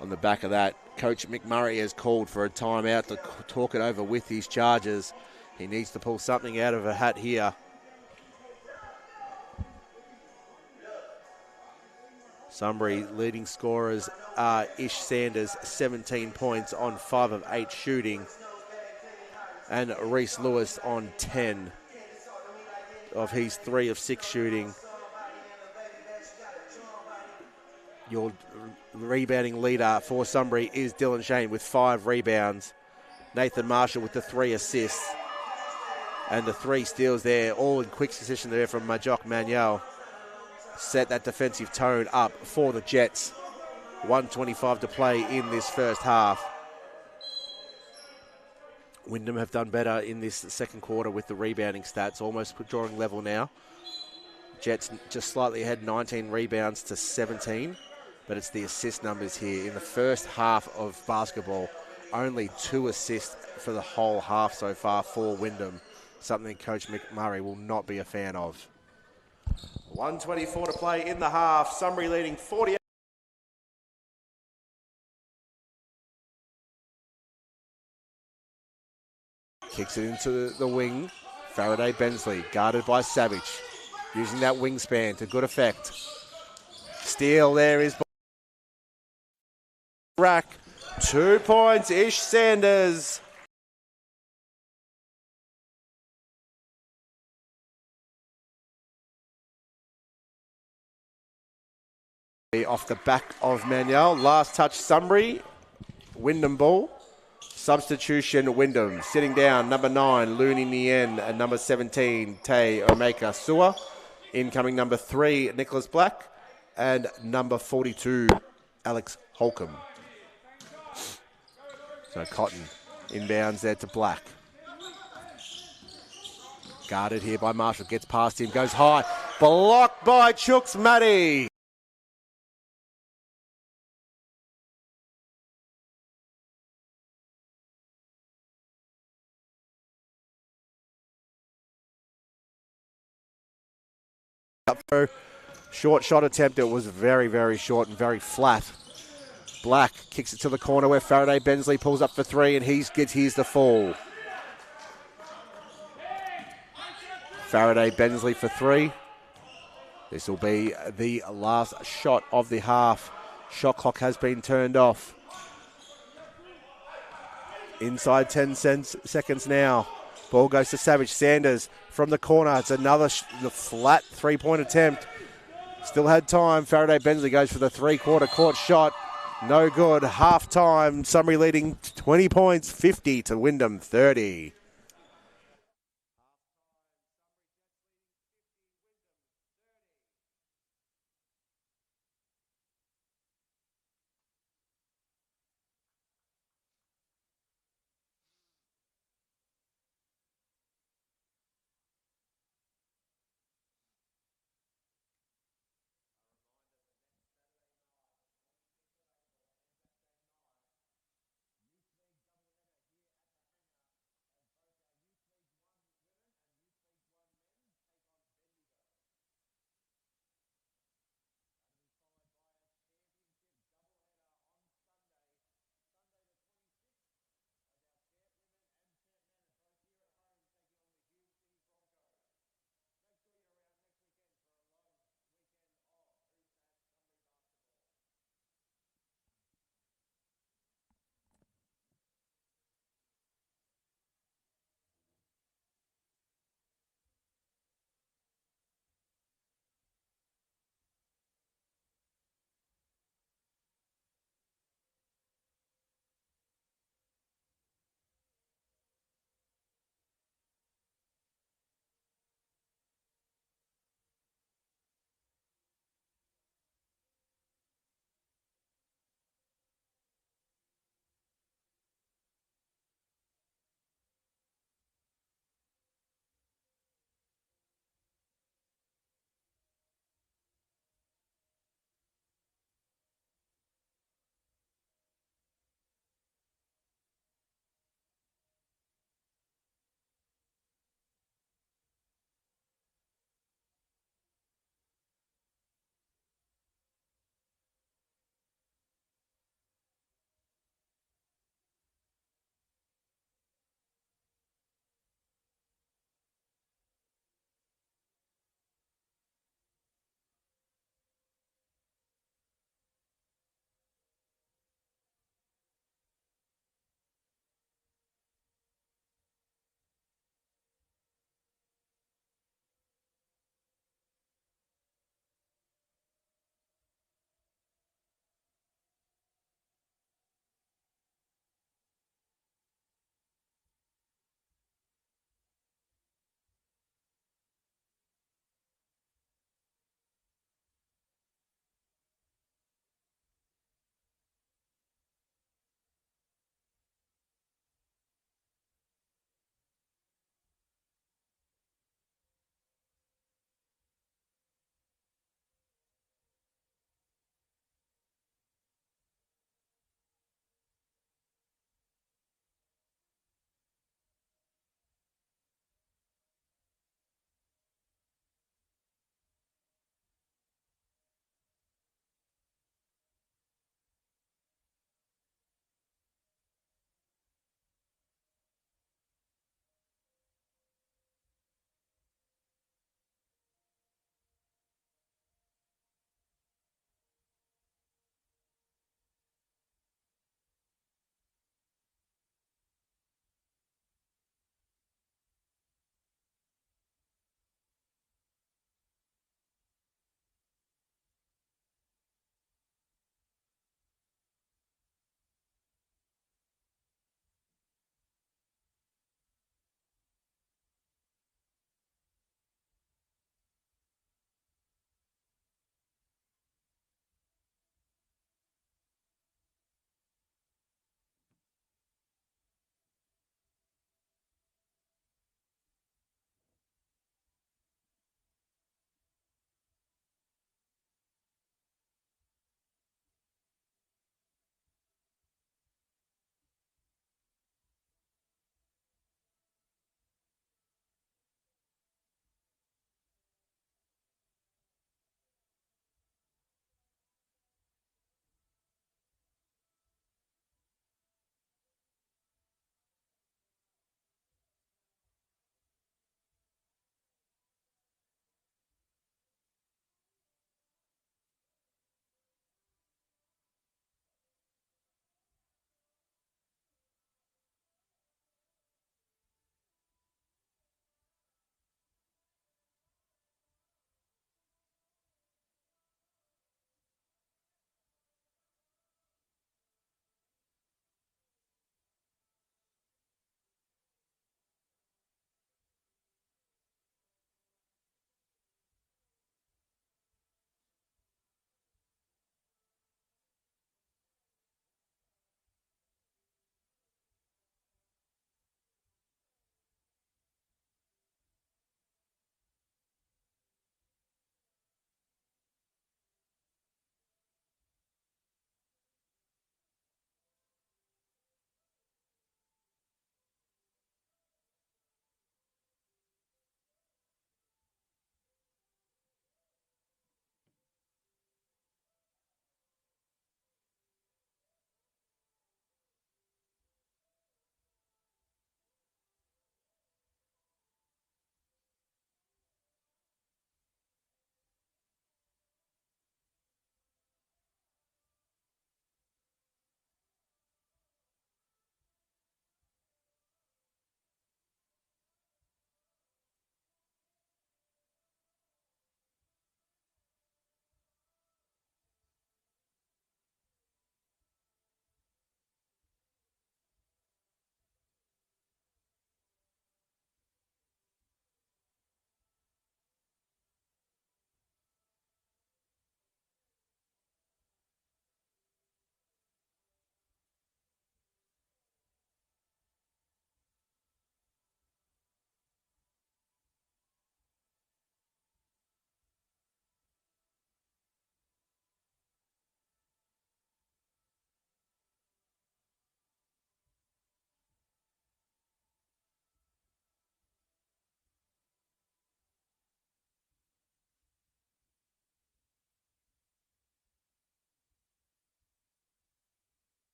on the back of that, Coach McMurray has called for a timeout to talk it over with his Chargers. He needs to pull something out of a hat here. Sunbury leading scorers are Ish Sanders, 17 points on 5 of 8 shooting, and Reese Lewis on 10 of his 3 of 6 shooting. Your rebounding leader for Sunbury is Dylan Shane with 5 rebounds. Nathan Marshall with the 3 assists and the 3 steals there, all in quick succession there from Majok Manuel. Set that defensive tone up for the Jets. 1:25 to play in this first half. Wyndham have done better in this second quarter with the rebounding stats, almost drawing level now. Jets just slightly ahead, 19 rebounds to 17, but it's the assist numbers here. In the first half of basketball, only 2 assists for the whole half so far for Wyndham, something Coach McMurray will not be a fan of. 1:24 to play in the half. Sunbury leading 48. Kicks it into the wing. Faraday Bensley, guarded by Savage. Using that wingspan to good effect. Steal there is rack. 2 points, Ish Sanders. Off the back of Manuel. Last touch, Sunbury. Wyndham ball. Substitution, Wyndham. Sitting down, number 9, Looney Nien, and number 17, Tay Omeka Sua. Incoming number 3, Nicholas Black, and number 42, Alex Holcomb. So Cotton inbounds there to Black. Guarded here by Marshall, gets past him, goes high. Blocked by Chooks Matty. Short shot attempt. It was very, very short and very flat. Black kicks it to the corner where Faraday Bensley pulls up for 3 and here's the fall. Faraday Bensley for 3. This will be the last shot of the half. Shot clock has been turned off. Inside 10 seconds now. Ball goes to Savage. Sanders from the corner. It's another flat 3-point attempt. Still had time. Faraday Bensley goes for the 3-quarter court shot. No good. Half time. Sunbury leading 20 points, 50 to Wyndham 30.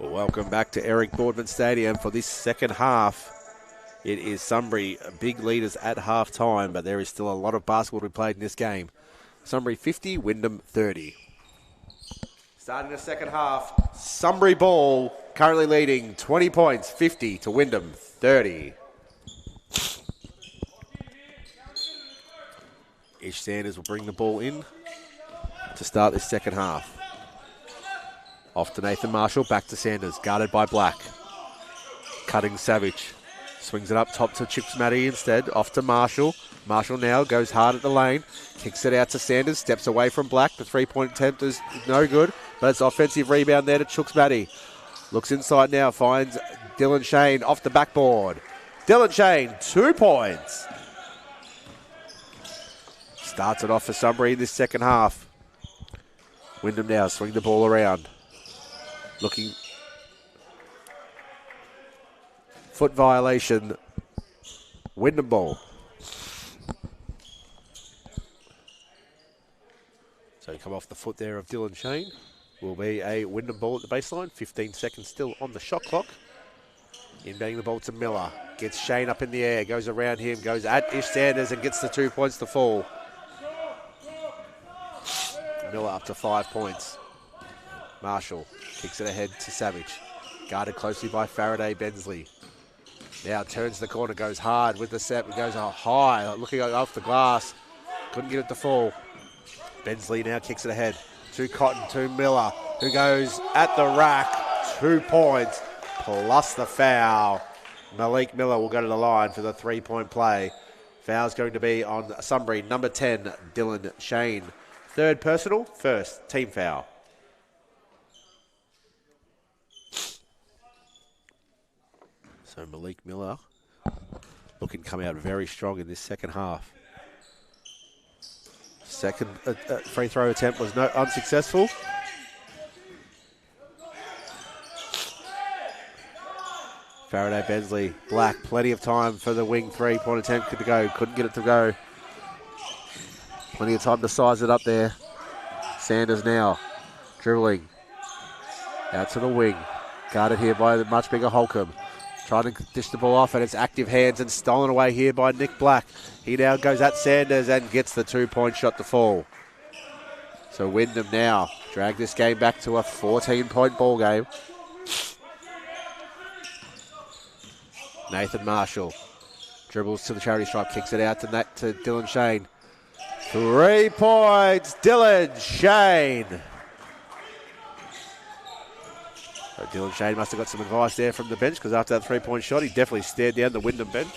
Well, welcome back to Eric Boardman Stadium for this second half. It is Sunbury big leaders at half time, but there is still a lot of basketball to be played in this game. Sunbury 50, Wyndham 30. Starting the second half, Sunbury ball currently leading 20 points, 50 to Wyndham 30. Ish Sanders will bring the ball in to start this second half. Off to Nathan Marshall, back to Sanders, guarded by Black. Cutting Savage. Swings it up top to Chips Matty instead. Off to Marshall. Marshall now goes hard at the lane. Kicks it out to Sanders. Steps away from Black. The three-point attempt is no good, but it's offensive rebound there to Chooks Matty. Looks inside now. Finds Dylan Shane off the backboard. Dylan Shane, 2 points. Starts it off for Sunbury in this second half. Wyndham now swing the ball around. Looking. Foot violation. Wyndham ball. So come off the foot there of Dylan Shane. Will be a Wyndham ball at the baseline. 15 seconds still on the shot clock. Inbounding the ball to Miller. Gets Shane up in the air. Goes around him. Goes at Ish Sanders and gets the 2 points to fall. Miller up to 5 points. Marshall kicks it ahead to Savage. Guarded closely by Faraday Bensley. Now turns the corner, goes hard with the set, goes high, looking off the glass. Couldn't get it to fall. Bensley now kicks it ahead to Cotton, to Miller, who goes at the rack. 2 points plus the foul. Malik Miller will go to the line for the 3-point play. Foul's going to be on Sunbury, number 10, Dylan Shane. Third personal, first team foul. So Malik Miller looking to come out very strong in this second half. Second free throw attempt was unsuccessful. Faraday Bensley, Black, plenty of time for the wing 3-point attempt to go. Couldn't get it to go. Plenty of time to size it up there. Sanders now dribbling out to the wing. Guarded here by the much bigger Holcomb. Trying to dish the ball off, and it's active hands and stolen away here by Nick Black. He now goes at Sanders and gets the 2-point shot to fall. So Wyndham now drag this game back to a 14-point ball game. Nathan Marshall dribbles to the charity stripe, kicks it out to Dylan Shane. 3 points, Dylan Shane. So Dylan Shane must have got some advice there from the bench, because after that 3-point shot, he definitely stared down the Wyndham bench.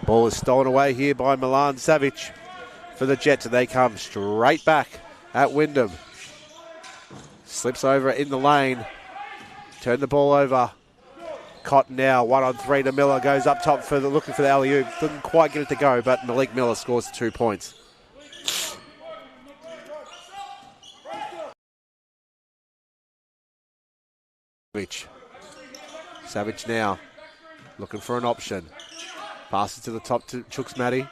Ball is stolen away here by Milan Savage for the Jets, and they come straight back at Wyndham. Slips over in the lane. Turn the ball over. Cotton now, 1-on-3 to Miller, goes up top for looking for the alley-oop. Didn't quite get it to go, but Malik Miller scores 2 points. Savage now looking for an option. Passes to the top to Chooks Matty.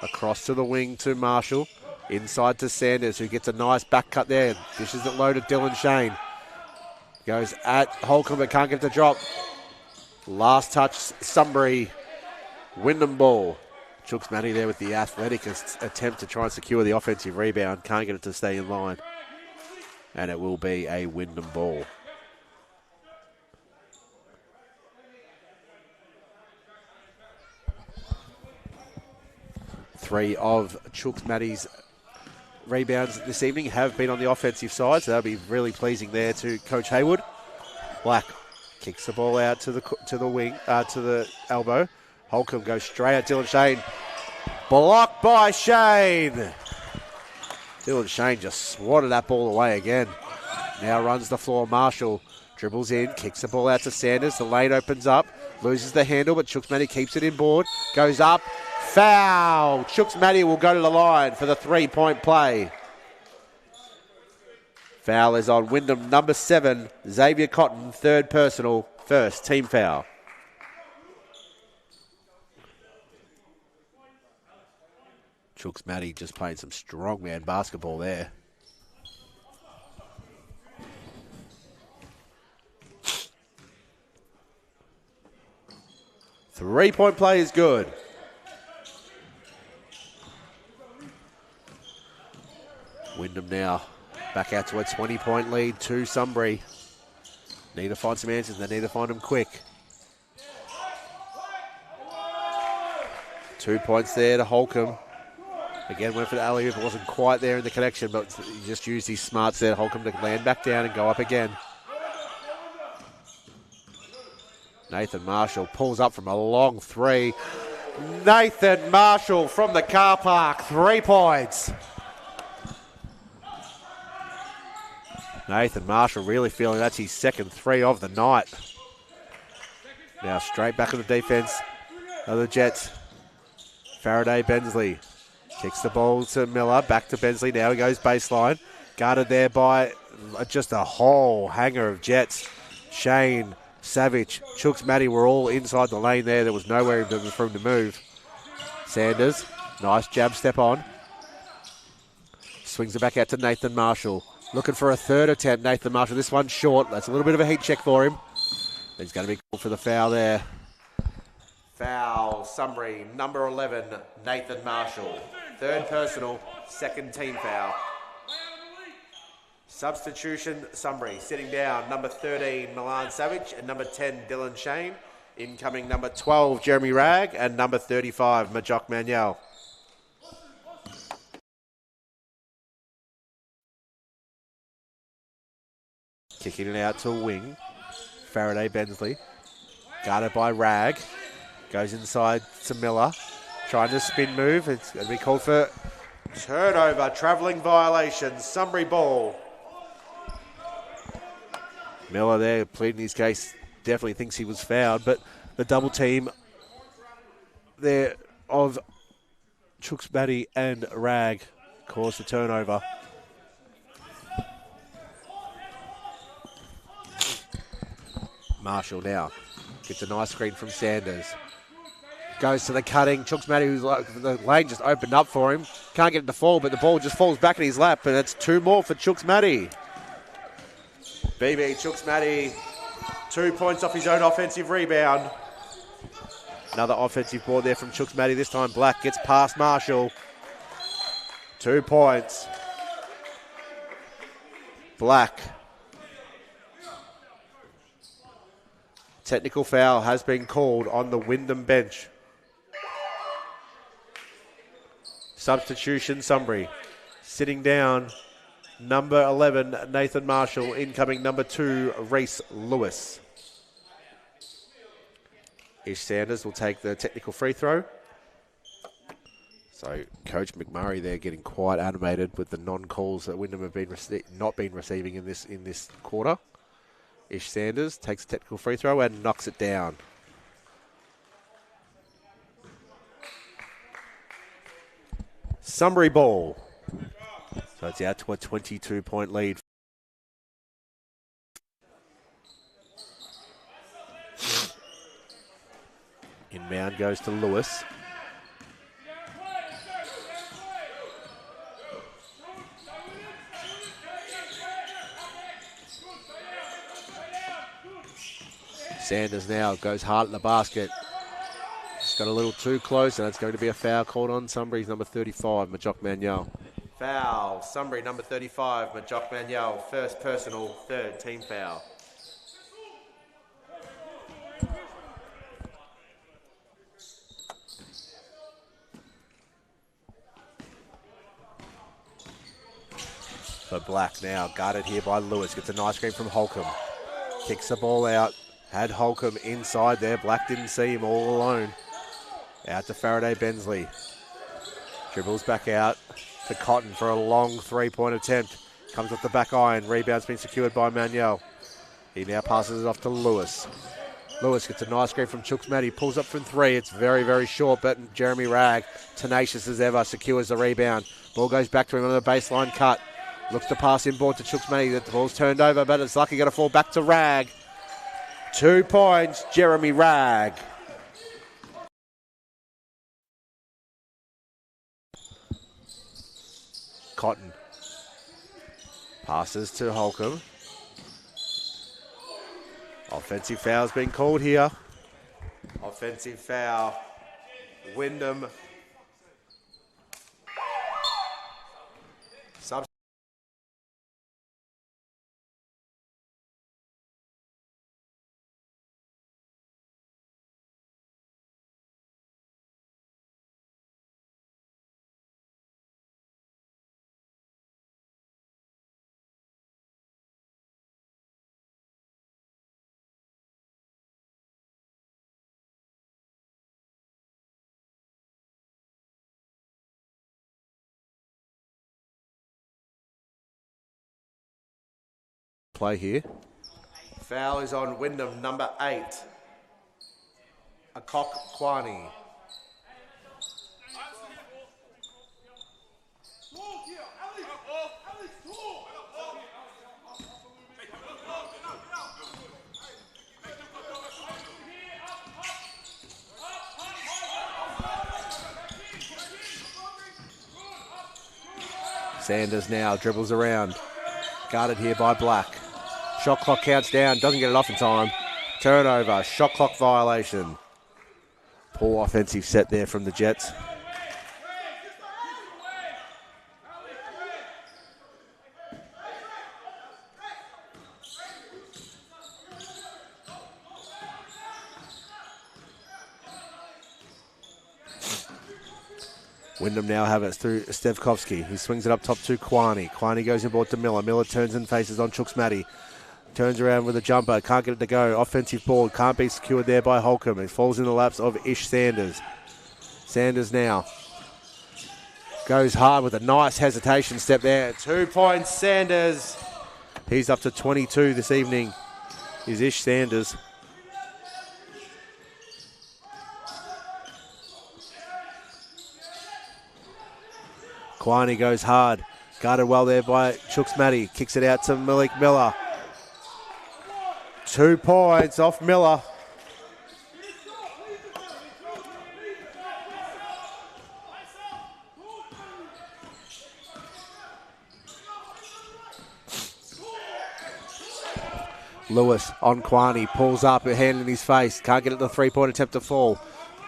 Across to the wing to Marshall. Inside to Sanders, who gets a nice back cut there. Dishes it low to Dylan Shane. Goes at Holcomb, but can't get the drop. Last touch, Sunbury. Wyndham ball. Chooks Matty there with the athletic attempt to try and secure the offensive rebound. Can't get it to stay in line. And it will be a Wyndham ball. Three of Chooks Matty's rebounds this evening have been on the offensive side, so that'll be really pleasing there to Coach Haywood. Black kicks the ball out to the wing, to the elbow. Holcomb goes straight at Dylan Shane. Blocked by Shane. Dylan Shane just swatted that ball away again. Now runs the floor. Marshall dribbles in, kicks the ball out to Sanders. The lane opens up, loses the handle, but Chooks Matty keeps it inboard. Goes up. Foul. Chooks Matty will go to the line for the 3-point play. Foul is on Wyndham, number 7, Xavier Cotton, third personal, first team foul. Chooks Matty just playing some strongman basketball there. 3-point play is good. Wyndham now back out to a 20-point lead to Sunbury. Need to find some answers. They need to find them quick. 2 points there to Holcomb. Again, went for the alley-oop. It wasn't quite there in the connection, but he just used his smarts there, Holcomb, to land back down and go up again. Nathan Marshall pulls up from a long three. Nathan Marshall from the car park, 3 points. Nathan Marshall really feeling that's his second three of the night. Now straight back on the defense of the Jets. Faraday Bensley kicks the ball to Miller, back to Bensley. Now he goes baseline. Guarded there by just a whole hanger of Jets. Shane, Savage, Chooks, Matty were all inside the lane there. There was nowhere for him to move. Sanders, nice jab step on. Swings it back out to Nathan Marshall. Looking for a third attempt, Nathan Marshall. This one's short. That's a little bit of a heat check for him. He's going to be called for the foul there. Foul, Sunbury, number 11, Nathan Marshall. Third personal, second team foul. Substitution, Sunbury. Sitting down, number 13, Milan Savage, and number 10, Dylan Shane. Incoming number 12, Jeremy Ragg, and number 35, Majok Manuel. Kicking it out to a wing. Faraday Bensley. Guarded by Ragg. Goes inside to Miller. Trying to spin move. It's going to be called for turnover. Travelling violation. Sunbury ball. Miller there pleading his case. Definitely thinks he was fouled. But the double team there of Chooks, Batty and Ragg caused the turnover. Marshall now gets a nice screen from Sanders. Goes to the cutting. Chooks Matty, who's like, the lane just opened up for him. Can't get it to fall, but the ball just falls back in his lap, and it's 2 more for Chooks Matty. BB Chooks Matty, 2 points off his own offensive rebound. Another offensive board there from Chooks Matty. This time Black gets past Marshall. 2 points. Black. Technical foul has been called on the Wyndham bench. Substitution, Sunbury. Sitting down, number 11, Nathan Marshall. Incoming number 2, Reese Lewis. Ish Sanders will take the technical free throw. So Coach McMurray there getting quite animated with the non-calls that Wyndham have been not been receiving in this quarter. Ish Sanders takes a technical free throw and knocks it down. Sunbury ball. So it's out to a 22-point lead. Inbound goes to Lewis. Sanders now goes hard at the basket. He's got a little too close, and it's going to be a foul called on Sunbury's number 35, Majok Manuel. Foul, Sunbury number 35, Majok Manuel. First personal, third team foul. So Black now guarded here by Lewis. Gets a nice screen from Holcomb. Kicks the ball out. Had Holcomb inside there. Black didn't see him all alone. Out to Faraday Bensley. Dribbles back out to Cotton for a long three-point attempt. Comes off the back iron. Rebound's been secured by Manuel. He now passes it off to Lewis. Lewis gets a nice screen from Chooks Matty. Pulls up from three. It's very, very short, but Jeremy Ragg, tenacious as ever, secures the rebound. Ball goes back to him on the baseline cut. Looks to pass inboard to Chooks Matty. The ball's turned over, but it's lucky going to fall back to Ragg. 2 points, Jeremy Ragg. Cotton passes to Holcomb. Offensive foul's been called here. Offensive foul. Wyndham. Play here. Foul is on Wyndham, number 8. Akok Kwani. Sanders now dribbles around. Guarded here by Black. Shot clock counts down, doesn't get it off in time. Turnover, shot clock violation. Poor offensive set there from the Jets. Wyndham now have it through Stevkovsky. He swings it up top to Kwani. Kwani goes inboard to Miller. Miller turns and faces on Chooks-Matty. Turns around with a jumper. Can't get it to go. Offensive board. Can't be secured there by Holcomb. It falls in the laps of Ish Sanders. Sanders now goes hard with a nice hesitation step there. 2 points, Sanders. He's up to 22 this evening. Is Ish Sanders. Kwani goes hard. Guarded well there by Chooks-Matty. Kicks it out to Malik Miller. 2 points off Miller. Lewis on Kwani. Pulls up, a hand in his face. Can't get it, the 3-point attempt to fall.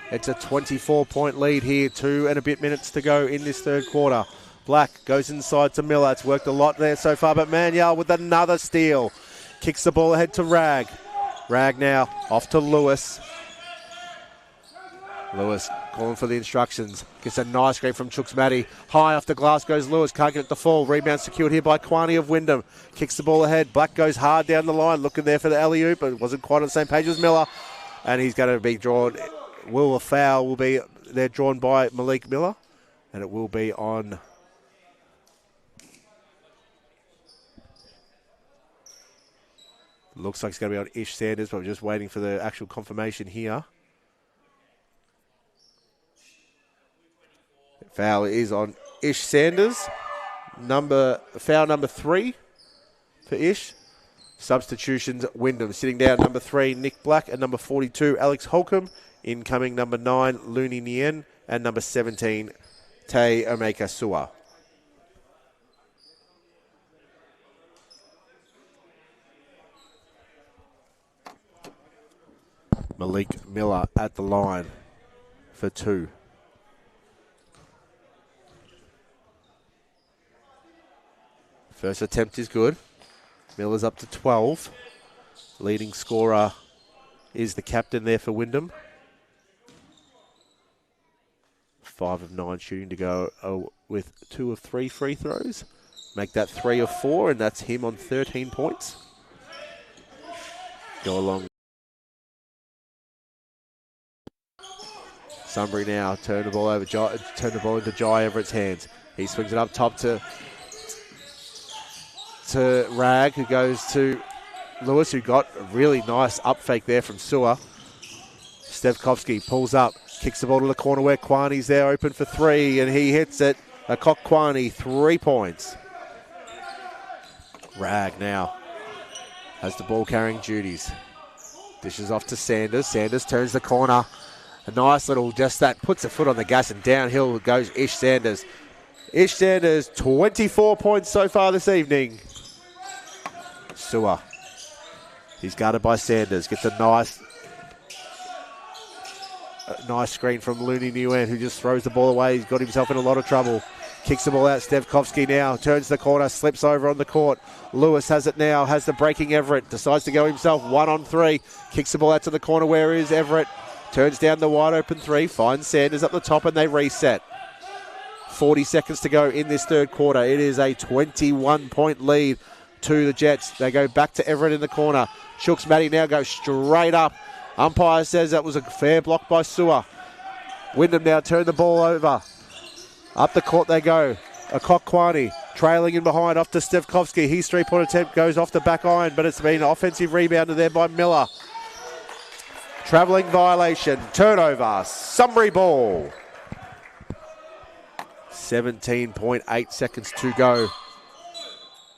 It's a 24-point lead here. 2 and a bit minutes to go in this third quarter. Black goes inside to Miller. It's worked a lot there so far, but Manuel with another steal. Kicks the ball ahead to Rag. Rag now off to Lewis. Lewis calling for the instructions. Gets a nice screen from Chooks-Matty. High off the glass goes Lewis. Can't get it to fall. Rebound secured here by Kwani of Wyndham. Kicks the ball ahead. Black goes hard down the line. Looking there for the alley-oop, but wasn't quite on the same page as Miller. And he's going to be drawn. A foul will be there drawn by Malik Miller. And it will be on... Looks like it's going to be on Ish Sanders, but we're just waiting for the actual confirmation here. Foul is on Ish Sanders. Foul number 3 for Ish. Substitutions, Wyndham. Sitting down, number 3, Nick Black, and number 42, Alex Holcomb. Incoming, number 9, Looney Nien, and number 17, Tay Omeka Sua. Malik Miller at the line for 2. First attempt is good. Miller's up to 12. Leading scorer is the captain there for Wyndham. 5 of 9 shooting to go with 2 of 3 free throws. Make that 3 of 4, and that's him on 13 points. Go along. Sunbury now turn the ball into Jai Everett's hands. He swings it up top to Rag, who goes to Lewis, who got a really nice up fake there from Sewer. Stevkovsky pulls up, kicks the ball to the corner where Kwani's there, open for 3, and he hits it. Akok Kwani, 3 points. Rag now has the ball carrying duties. Dishes off to Sanders. Sanders turns the corner. A nice little, just that, puts a foot on the gas, and downhill goes Ish Sanders. Ish Sanders, 24 points so far this evening. Sewer. He's guarded by Sanders. Gets a nice A nice screen from Looney Nguyen, who just throws the ball away. He's got himself in a lot of trouble. Kicks the ball out. Stevkovsky now turns the corner, slips over on the court. Lewis has it now, has the breaking Everett. Decides to go himself 1-on-3. Kicks the ball out to the corner. Where is Everett? Turns down the wide open three. Finds Sanders up the top and they reset. 40 seconds to go in this third quarter. It is a 21-point lead to the Jets. They go back to Everett in the corner. Shooks Matty now goes straight up. Umpire says that was a fair block by Sewer. Wyndham now turn the ball over. Up the court they go. Akokkwani trailing in behind off to Stevkovsky. His three-point attempt goes off the back iron, but it's been an offensive rebounded there by Miller. Travelling violation. Turnover. Sunbury ball. 17.8 seconds to go.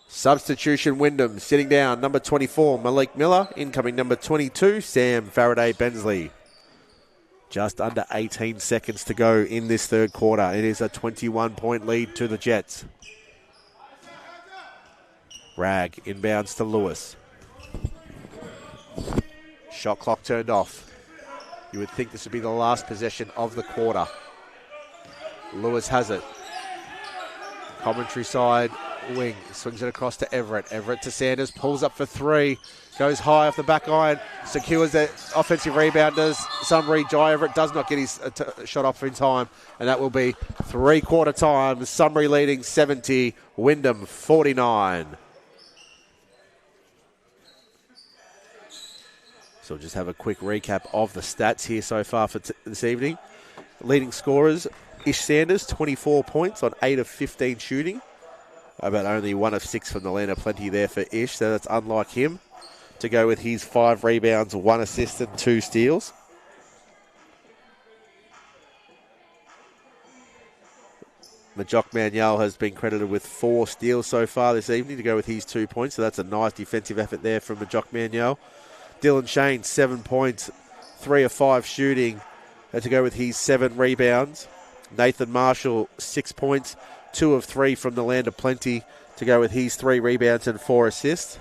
Substitution Wyndham sitting down. Number 24, Malik Miller. Incoming number 22, Sam Faraday-Bensley. Just under 18 seconds to go in this third quarter. It is a 21-point lead to the Jets. Rag inbounds to Lewis. Shot clock turned off. You would think this would be the last possession of the quarter. Lewis has it. Commentary side wing. Swings it across to Everett. Everett to Sanders. Pulls up for three. Goes high off the back iron. Secures the offensive rebounders. Sunbury. Jai Everett does not get his shot off in time. And that will be three-quarter time. Sunbury leading 70. Wyndham 49. So we'll just have a quick recap of the stats here so far for this evening. Leading scorers, Ish Sanders, 24 points on 8 of 15 shooting. But only 1 of 6 from the land of plenty there for Ish, so that's unlike him. To go with his 5 rebounds, 1 assist and 2 steals. Majok Manuel has been credited with 4 steals so far this evening to go with his 2 points, so that's a nice defensive effort there from Majok Manuel. Dylan Shane, 7 points, 3 of 5 shooting to go with his 7 rebounds. Nathan Marshall, 6 points, 2 of 3 from the land of plenty to go with his 3 rebounds and 4 assists.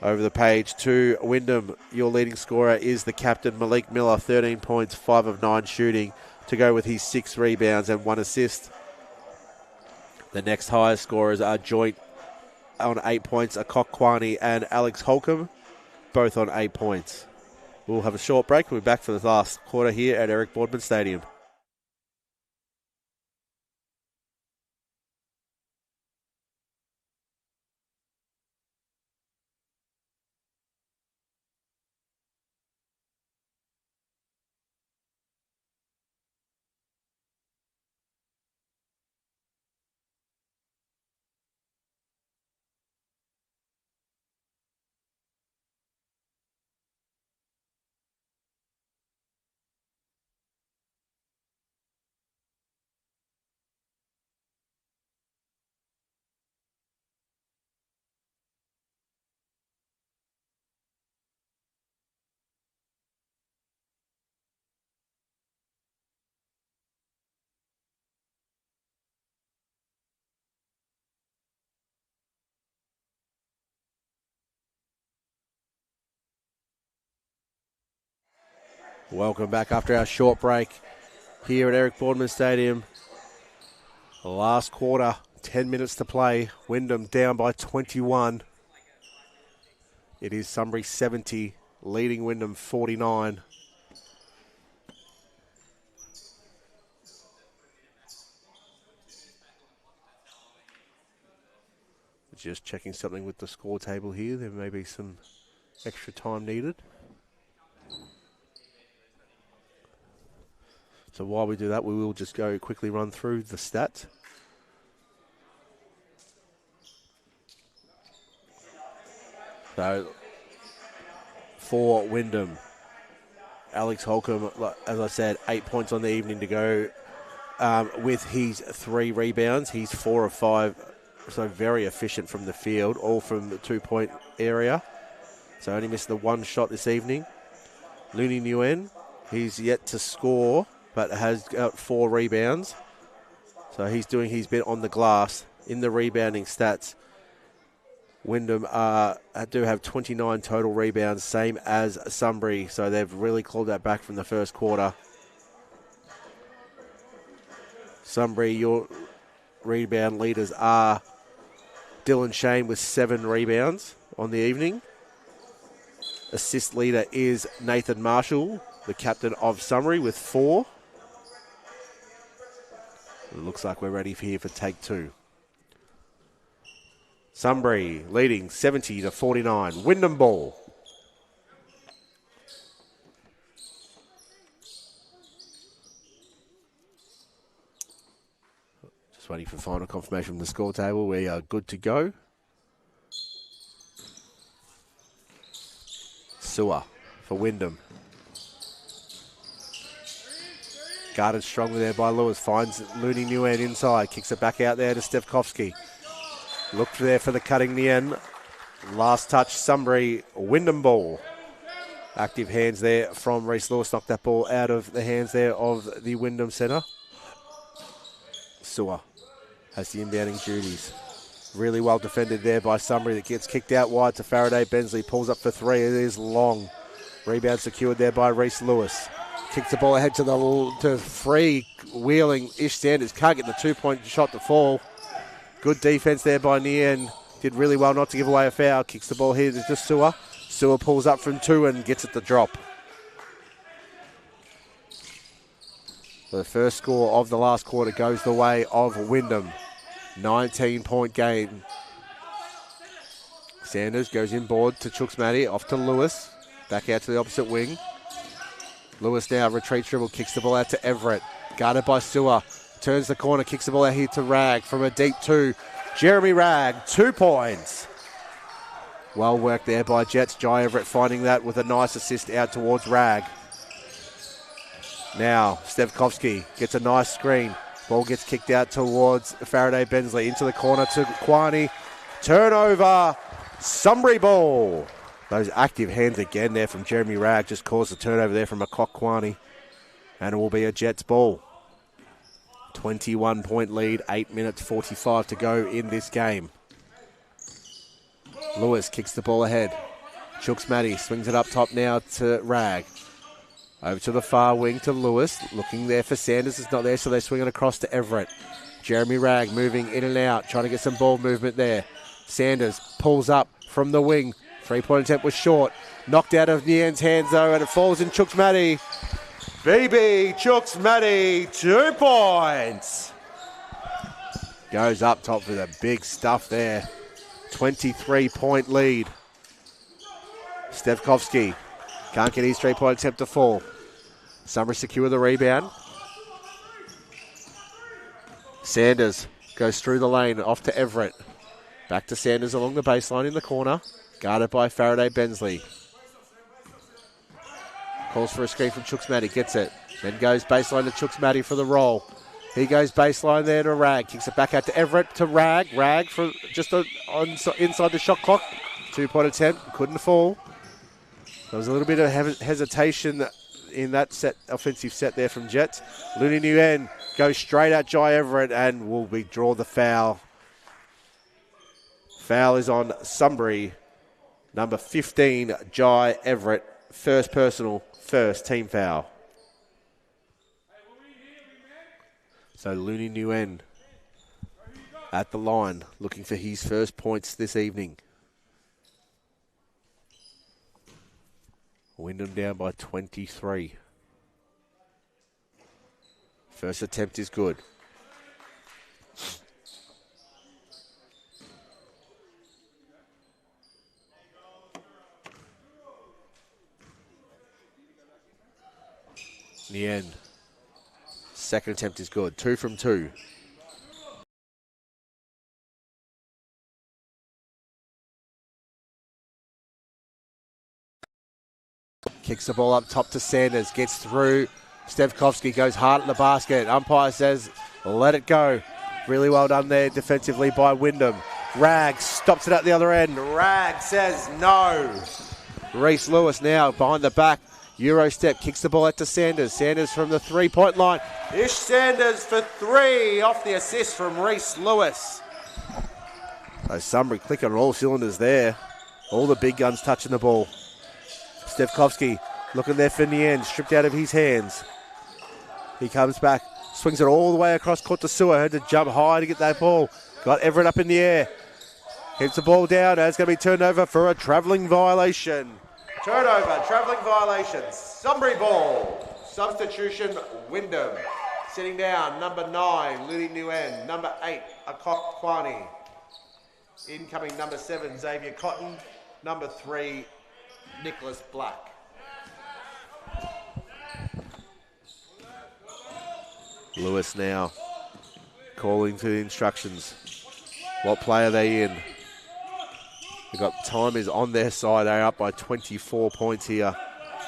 Over the page to Wyndham, your leading scorer is the captain, Malik Miller, 13 points, 5 of 9 shooting to go with his 6 rebounds and 1 assist. The next highest scorers are joint on 8 points, Akokkwani and Alex Holcomb, both on 8 points. We'll have a short break. We'll be back for the last quarter here at Eric Boardman Stadium. Welcome back after our short break here at Eric Boardman Stadium. The last quarter, 10 minutes to play. Wyndham down by 21. It is Sunbury 70, leading Wyndham 49. Just checking something with the score table here. There may be some extra time needed. So while we do that, we will just go quickly run through the stats. So for Wyndham, Alex Holcomb, as I said, 8 points on the evening to go with his 3 rebounds. He's 4 of 5, so very efficient from the field, all from the 2-point area. So only missed the 1 shot this evening. Looney Nguyen, he's yet to score, but has got 4 rebounds. So he's doing his bit on the glass in the rebounding stats. Wyndham do have 29 total rebounds, same as Sunbury, so they've really clawed that back from the first quarter. Sunbury, your rebound leaders are Dylan Shane with 7 rebounds on the evening. Assist leader is Nathan Marshall, the captain of Sunbury, with 4. It looks like we're ready here for take 2. Sunbury leading 70-49. Wyndham ball. Just waiting for final confirmation from the score table. We are good to go. Sewer for Wyndham. Guarded strongly there by Lewis. Finds Looney Nguyen inside. Kicks it back out there to Stefkovsky. Looked there for the cutting the end. Last touch, Sunbury. Wyndham ball. Active hands there from Reece Lewis. Knocked that ball out of the hands there of the Wyndham centre. Sewer has the inbounding duties. Really well defended there by Sunbury. That gets kicked out wide to Faraday Bensley. Pulls up for 3. It is long. Rebound secured there by Reece Lewis. Kicks the ball ahead to free wheeling Ish Sanders. Can't get the 2-point shot to fall. Good defense there by Nguyen. Did really well not to give away a foul. Kicks the ball here to Sewer. Sewer pulls up from 2 and gets it to drop. The first score of the last quarter goes the way of Wyndham. 19-point game. Sanders goes inboard to Chooks-Matty. Off to Lewis. Back out to the opposite wing. Lewis now retreats dribble. Kicks the ball out to Everett. Guarded by Sewer. Turns the corner, kicks the ball out here to Rag from a deep 2. Jeremy Rag, 2 points. Well worked there by Jets. Jai Everett finding that with a nice assist out towards Rag. Now, Stevkovsky gets a nice screen. Ball gets kicked out towards Faraday Bensley. Into the corner to Kwani. Turnover. Sunbury ball. Those active hands again there from Jeremy Rag just caused a turnover there from Akok Kwani. And it will be a Jets ball. 21-point lead, 8 minutes 45 to go in this game. Lewis kicks the ball ahead. Chooks-Matty swings it up top now to Rag. Over to the far wing to Lewis. Looking there for Sanders. It's not there, so they swing it across to Everett. Jeremy Rag moving in and out, trying to get some ball movement there. Sanders pulls up from the wing. 3-point attempt was short. Knocked out of Nguyen's hands, though, and it falls in Chooks-Matty. BB Chooks-Matty, 2 points. Goes up top with a big stuff there. 23-point lead. Stevkovsky can't get his 3-point attempt to fall. Sunbury secure the rebound. Sanders goes through the lane, off to Everett. Back to Sanders along the baseline in the corner. Guarded by Faraday Bensley. Calls for a screen from Chooks-Matty, gets it. Then goes baseline to Chooks-Matty for the roll. He goes baseline there to Rag. Kicks it back out to Everett to Rag. Rag for just inside the shot clock. 2-point attempt, couldn't fall. There was a little bit of hesitation in that offensive set there from Jets. Looney Nguyen goes straight at Jai Everett and will draw the foul. Foul is on Sunbury. Number 15, Jai Everett. First personal, first team foul. So Looney Nguyen at the line, looking for his first points this evening. Wyndham down by 23. First attempt is good. Nguyen. Second attempt is good. 2 from 2. Kicks the ball up top to Sanders. Gets through. Stevkovsky goes hard at the basket. Umpire says, let it go. Really well done there defensively by Wyndham. Rag stops it at the other end. Rag says no. Reece Lewis now behind the back. Euro step, kicks the ball out to Sanders. Sanders from the 3-point line. Ish Sanders for 3 off the assist from Reece Lewis. So Sunbury clicking on all cylinders there. All the big guns touching the ball. Stefkovsky looking there for the end, stripped out of his hands. He comes back, swings it all the way across court to Sewer. Had to jump high to get that ball. Got Everett up in the air. Keeps the ball down. It's going to be turned over for a travelling violation. Turnover, travelling violation. Sunbury ball. Substitution, Wyndham. Sitting down, number 9, Lily Nguyen. Number 8, Akok Kwani. Incoming number 7, Xavier Cotton. Number 3, Nicholas Black. Lewis now calling to the instructions. What play are they in? They've got time is on their side. They're up by 24 points here.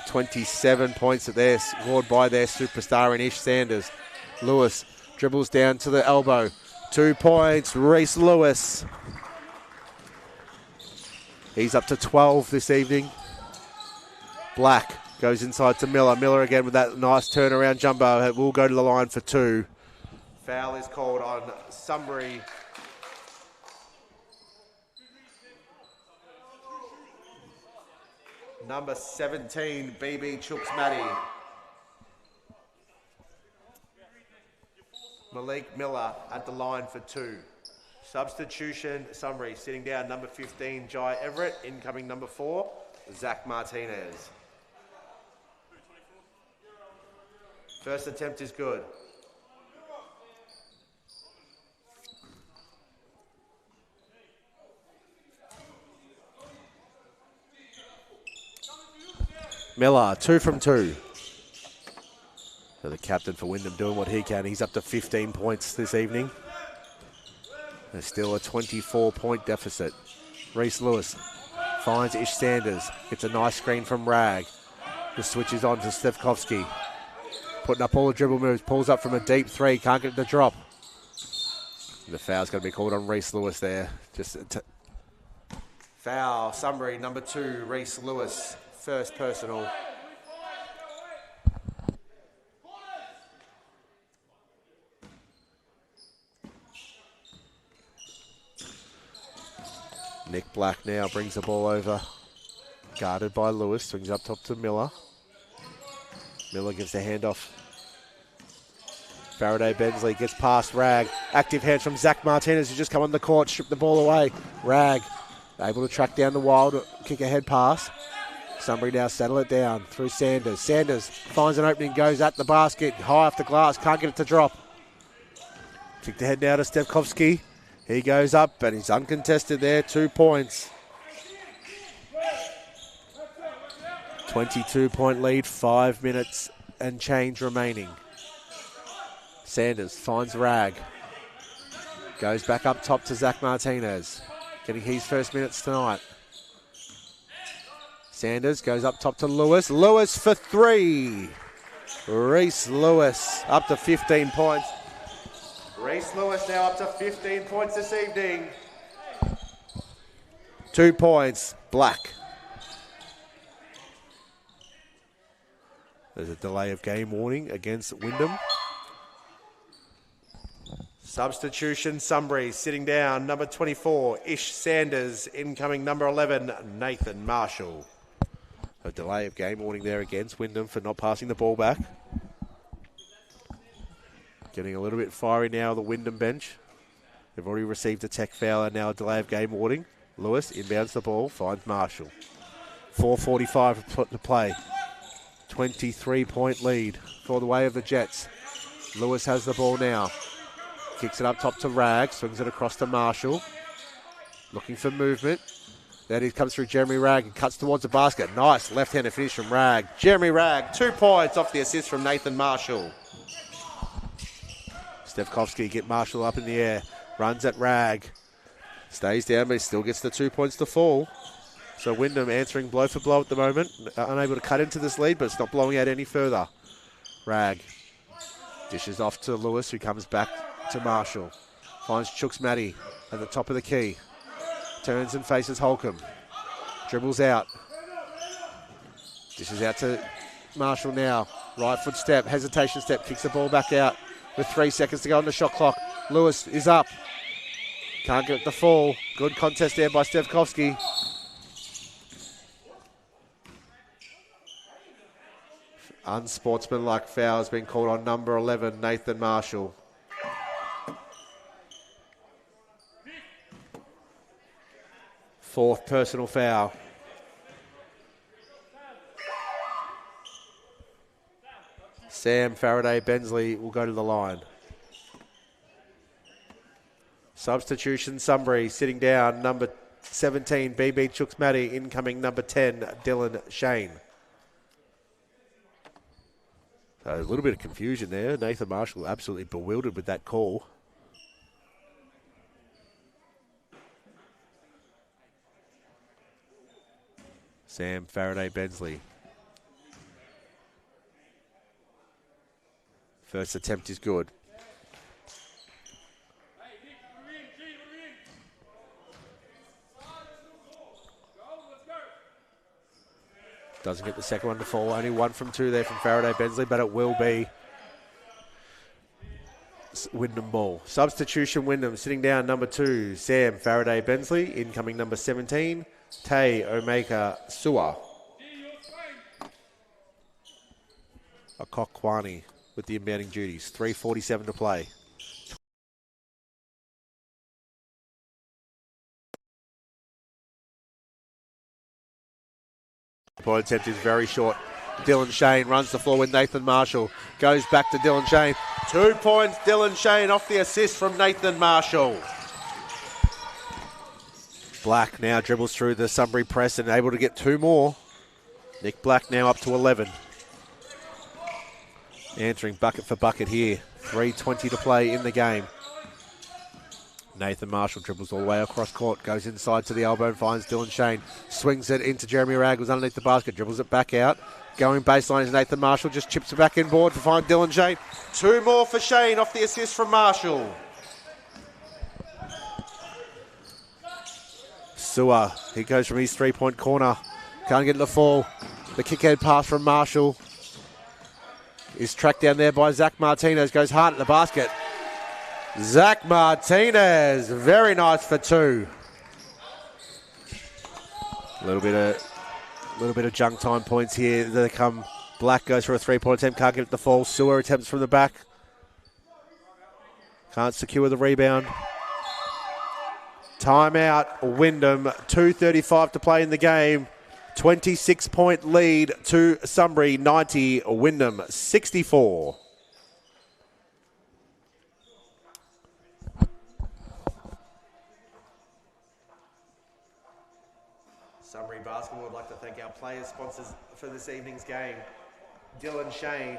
27 points that they're scored by their superstar in Ish Sanders. Lewis dribbles down to the elbow. 2 points, Reese Lewis. He's up to 12 this evening. Black goes inside to Miller. Miller again with that nice turnaround jumbo. Will go to the line for 2. Foul is called on Sunbury. Number 17, BB Chooks Matty. Malik Miller at the line for 2. Substitution, Sunbury sitting down, number 15, Jai Everett. Incoming number 4, Zach Martinez. First attempt is good. Miller, 2 from 2. So the captain for Wyndham doing what he can. He's up to 15 points this evening. There's still a 24-point deficit. Reese Lewis finds Ish Sanders. Gets a nice screen from Rag. Just switches on to Stefkovsky. Putting up all the dribble moves. Pulls up from a deep 3. Can't get the drop. And the foul's going to be called on Reese Lewis there. Foul, Sunbury, number 2, Reese Lewis. First personal. Nick Black now brings the ball over. Guarded by Lewis. Swings up top to Miller. Miller gives the handoff. Faraday Bensley gets past Rag. Active hands from Zach Martinez, who's just come on the court, stripped the ball away. Rag able to track down the Wild, kick ahead pass. Sunbury now settle it down through Sanders. Sanders finds an opening, goes at the basket, high off the glass, can't get it to drop. Kicked ahead now to Stefkovsky. He goes up and he's uncontested there, 2 points. 22-point lead, 5 minutes and change remaining. Sanders finds Rag. Goes back up top to Zach Martinez. Getting his first minutes tonight. Sanders goes up top to Lewis. Lewis for 3. Reese Lewis up to 15 points. Reese Lewis now up to 15 points this evening. 2 points, Black. There's a delay of game warning against Wyndham. Substitution, Sunbury sitting down, number 24, Ish Sanders. Incoming number 11, Nathan Marshall. A delay of game warning there against Wyndham for not passing the ball back. Getting a little bit fiery now, the Wyndham bench. They've already received a tech foul and now a delay of game warning. Lewis inbounds the ball, finds Marshall. 4:45 to play. 23-point lead for the way of the Jets. Lewis has the ball now. Kicks it up top to Rag, swings it across to Marshall. Looking for movement. Then he comes through Jeremy Rag and cuts towards the basket. Nice left-handed finish from Rag. Jeremy Rag, 2 points off the assist from Nathan Marshall. Stefkovsky get Marshall up in the air. Runs at Rag. Stays down, but he still gets the 2 points to fall. So Wyndham answering blow for blow at the moment. Unable to cut into this lead, but it's not blowing out any further. Rag dishes off to Lewis, who comes back to Marshall. Finds Chooks Matty at the top of the key. Turns and faces Holcomb. Dribbles out. Dishes out to Marshall now. Right foot step, hesitation step, kicks the ball back out with 3 seconds to go on the shot clock. Lewis is up. Can't get the fall. Good contest there by Stevkovsky. Unsportsmanlike foul has been called on number 11, Nathan Marshall. Fourth personal foul. Sam Faraday-Bensley will go to the line. Substitution, Sunbury sitting down, number 17, BB Chooks-Matty, incoming number 10, Dylan Shane. So a little bit of confusion there. Nathan Marshall absolutely bewildered with that call. Sam Faraday-Bensley. First attempt is good. Doesn't get the second one to fall. Only 1 from 2 there from Faraday-Bensley, but it will be Wyndham ball. Substitution, Wyndham sitting down, number 2, Sam Faraday-Bensley. Incoming number 17, Tay Omeka Sua. Akokwani with the inbounding duties. 3:47 to play. Point attempt is very short. Dylan Shane runs the floor with Nathan Marshall. Goes back to Dylan Shane. 2 points, Dylan Shane off the assist from Nathan Marshall. Black now dribbles through the Sunbury press and able to get 2 more. Nick Black now up to 11. Answering bucket for bucket here. 3:20 to play in the game. Nathan Marshall dribbles all the way across court, goes inside to the elbow and finds Dylan Shane. Swings it into Jeremy Ragg, was underneath the basket, dribbles it back out. Going baseline is Nathan Marshall, just chips it back inboard to find Dylan Shane. 2 more for Shane off the assist from Marshall. Sua, he goes from his 3-point corner. Can't get the fall. The kick-ahead pass from Marshall is tracked down there by Zach Martinez, goes hard at the basket. Zach Martinez, very nice for 2. A little bit of junk time points here. They come. Black goes for a 3-point attempt, can't get it the fall. Sewer attempts from the back. Can't secure the rebound. Timeout, Wyndham. 2:35 to play in the game. 26-point lead to Sunbury, 90. Wyndham, 64. Sunbury Basketball would like to thank our players, sponsors for this evening's game. Dylan Shane,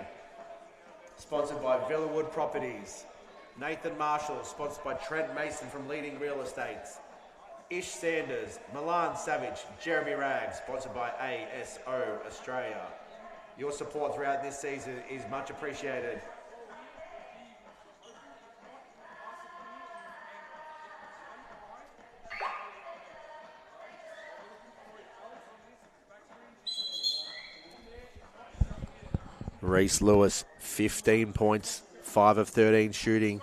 sponsored by Villawood Properties. Nathan Marshall, sponsored by Trent Mason from Leading Real Estates. Ish Sanders, Milan Savage, Jeremy Ragg, sponsored by ASO Australia. Your support throughout this season is much appreciated. Reese Lewis, 15 points, 5 of 13 shooting,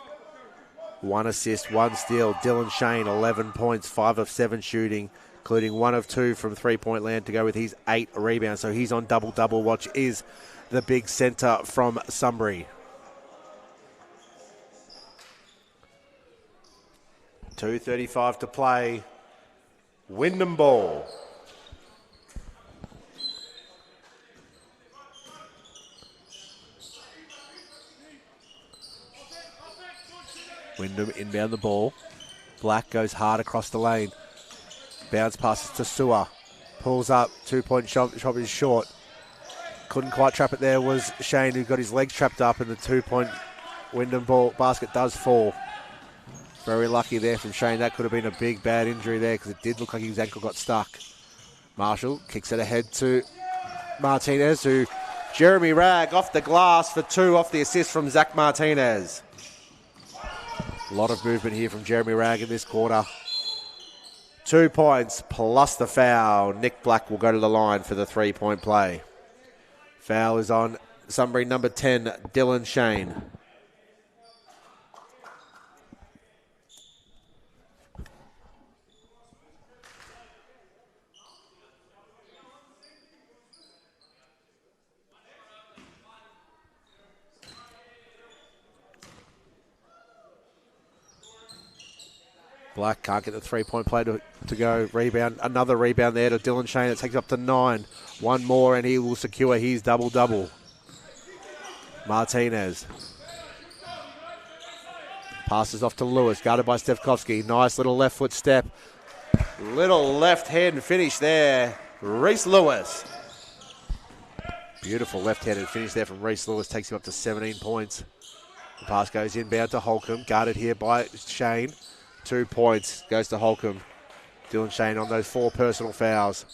1 assist, 1 steal. Dylan Shane, 11 points, 5 of 7 shooting, including 1 of 2 from 3-point land to go with his 8 rebounds. So he's on double-double watch, is the big centre from Sunbury. 2:35 to play. Wyndham ball. Wyndham inbound the ball. Black goes hard across the lane. Bounce passes to Sewer. Pulls up. 2-point shot is short. Couldn't quite trap it there was Shane, who got his legs trapped up, and the 2-point Wyndham ball basket does fall. Very lucky there from Shane. That could have been a big bad injury there because it did look like his ankle got stuck. Marshall kicks it ahead to Martinez, who Jeremy Ragg off the glass for 2 off the assist from Zach Martinez. A lot of movement here from Jeremy Ragg in this quarter. 2 points plus the foul. Nick Black will go to the line for the 3-point play. Foul is on Sunbury number 10, Dylan Shane. Black can't get the three-point play to go. Rebound, another rebound there to Dylan Shane. It takes up to 9. One more and he will secure his double-double. Martinez. Passes off to Lewis, guarded by Stefkovsky. Nice little left foot step. Little left hand finish there. Reese Lewis. Beautiful left-handed finish there from Reese Lewis. Takes him up to 17 points. The pass goes inbound to Holcomb. Guarded here by Shane. 2 points. Goes to Holcomb. Dylan Shane on those 4 personal fouls.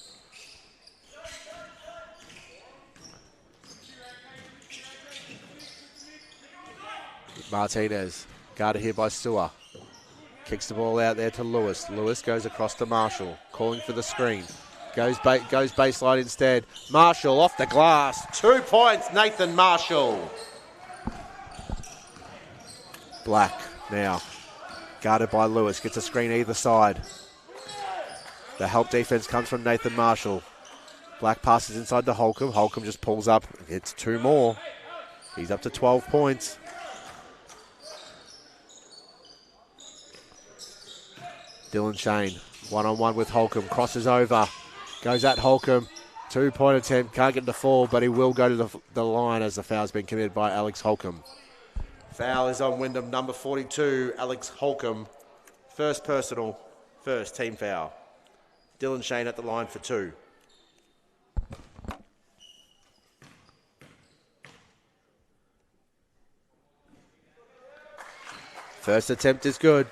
Martinez. Guarded here by Sewer. Kicks the ball out there to Lewis. Lewis goes across to Marshall. Calling for the screen. Goes baseline instead. Marshall off the glass. 2 points, Nathan Marshall. Black now. Guarded by Lewis. Gets a screen either side. The help defense comes from Nathan Marshall. Black passes inside to Holcomb. Holcomb just pulls up. It's 2 more. He's up to 12 points. Dylan Shane, one-on-one with Holcomb. Crosses over. Goes at Holcomb. 2-point attempt. Can't get the fall, but he will go to the line as the foul's been committed by Alex Holcomb. Foul is on Wyndham, number 42, Alex Holcomb. First personal, first team foul. Dylan Shane at the line for 2. First attempt is good.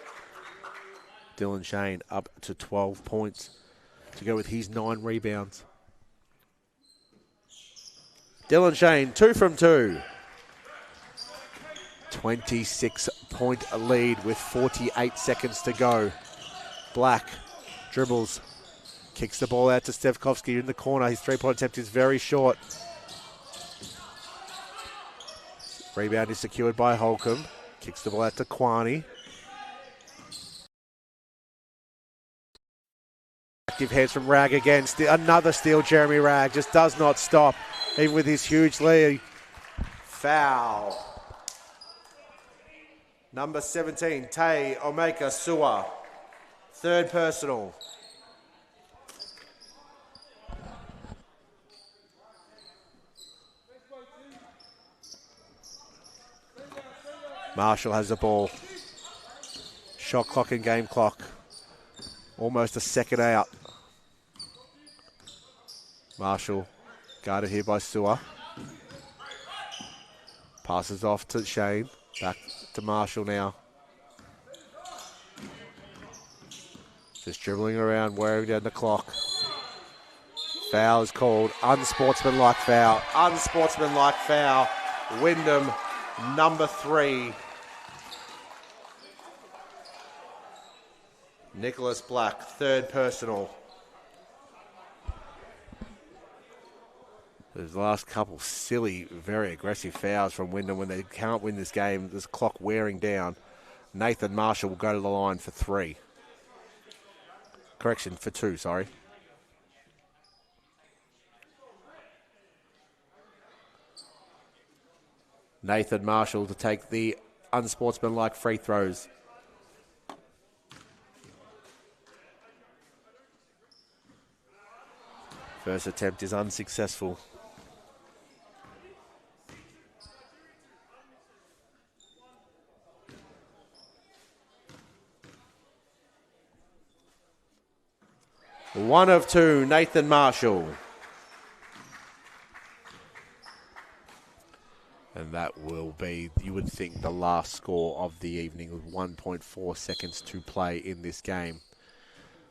Dylan Shane up to 12 points to go with his 9 rebounds. Dylan Shane, 2 from 2. 26-point lead with 48 seconds to go. Black dribbles, kicks the ball out to Stefkovsky in the corner. His 3-point attempt is very short. Rebound is secured by Holcomb. Kicks the ball out to Kwani. Active heads from Ragg again. Another steal, Jeremy Ragg. Just does not stop, even with his huge lead. Foul. Number 17, Tay Omeka Sua. 3rd personal. Marshall has the ball. Shot clock and game clock. Almost a second out. Marshall guarded here by Sewer. Passes off to Shane. Back to Marshall now. Just dribbling around, wearing down the clock. Foul is called. Unsportsmanlike foul. Unsportsmanlike foul. Wyndham, number 3. Nicholas Black, 3rd personal. There's the last couple silly, very aggressive fouls from Wyndham when they can't win this game. This clock wearing down. Nathan Marshall will go to the line for 3. Correction, for 2, sorry. Nathan Marshall to take the unsportsmanlike free throws. First attempt is unsuccessful. One of 2, Nathan Marshall. And that will be, you would think, the last score of the evening with 1.4 seconds to play in this game.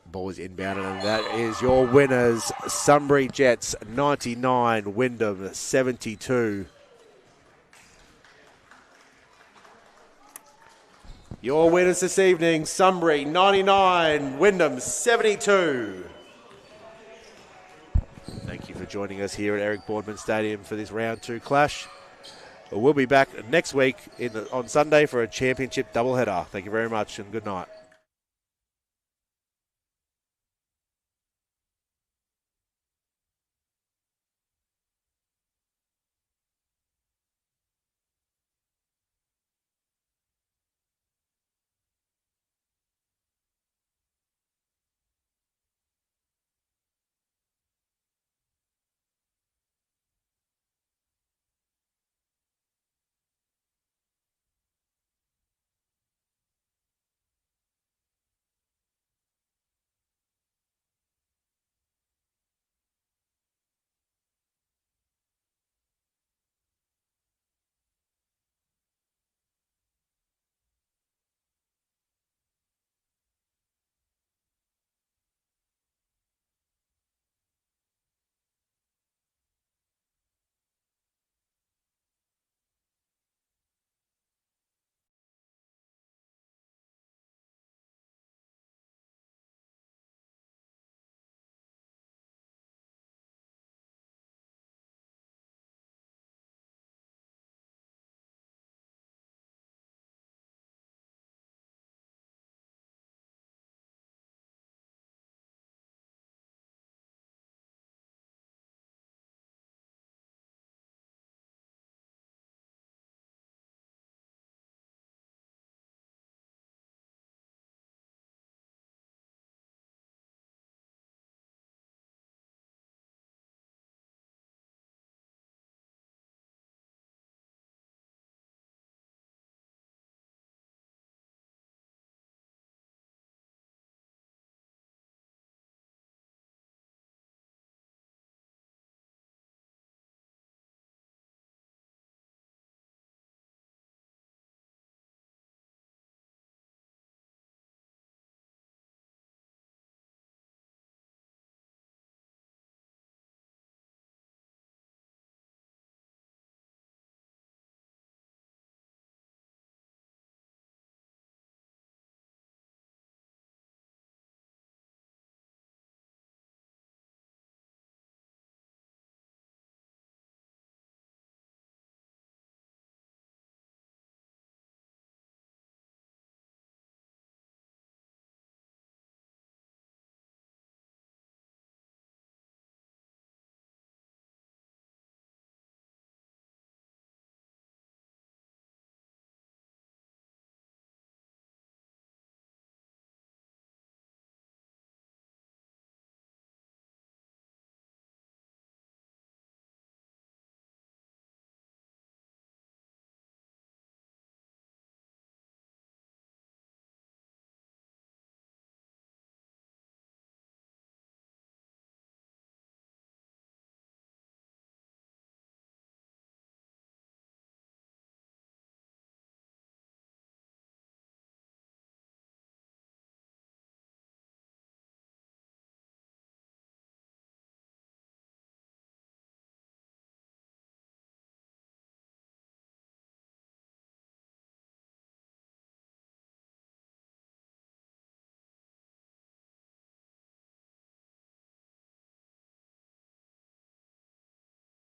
Ball is inbounded, and that is your winners. Sunbury Jets 99, Wyndham 72. Your winners this evening, Sunbury 99, Wyndham 72. Thank you for joining us here at Eric Boardman Stadium for this round 2 clash. We'll be back next week on Sunday for a championship doubleheader. Thank you very much and good night.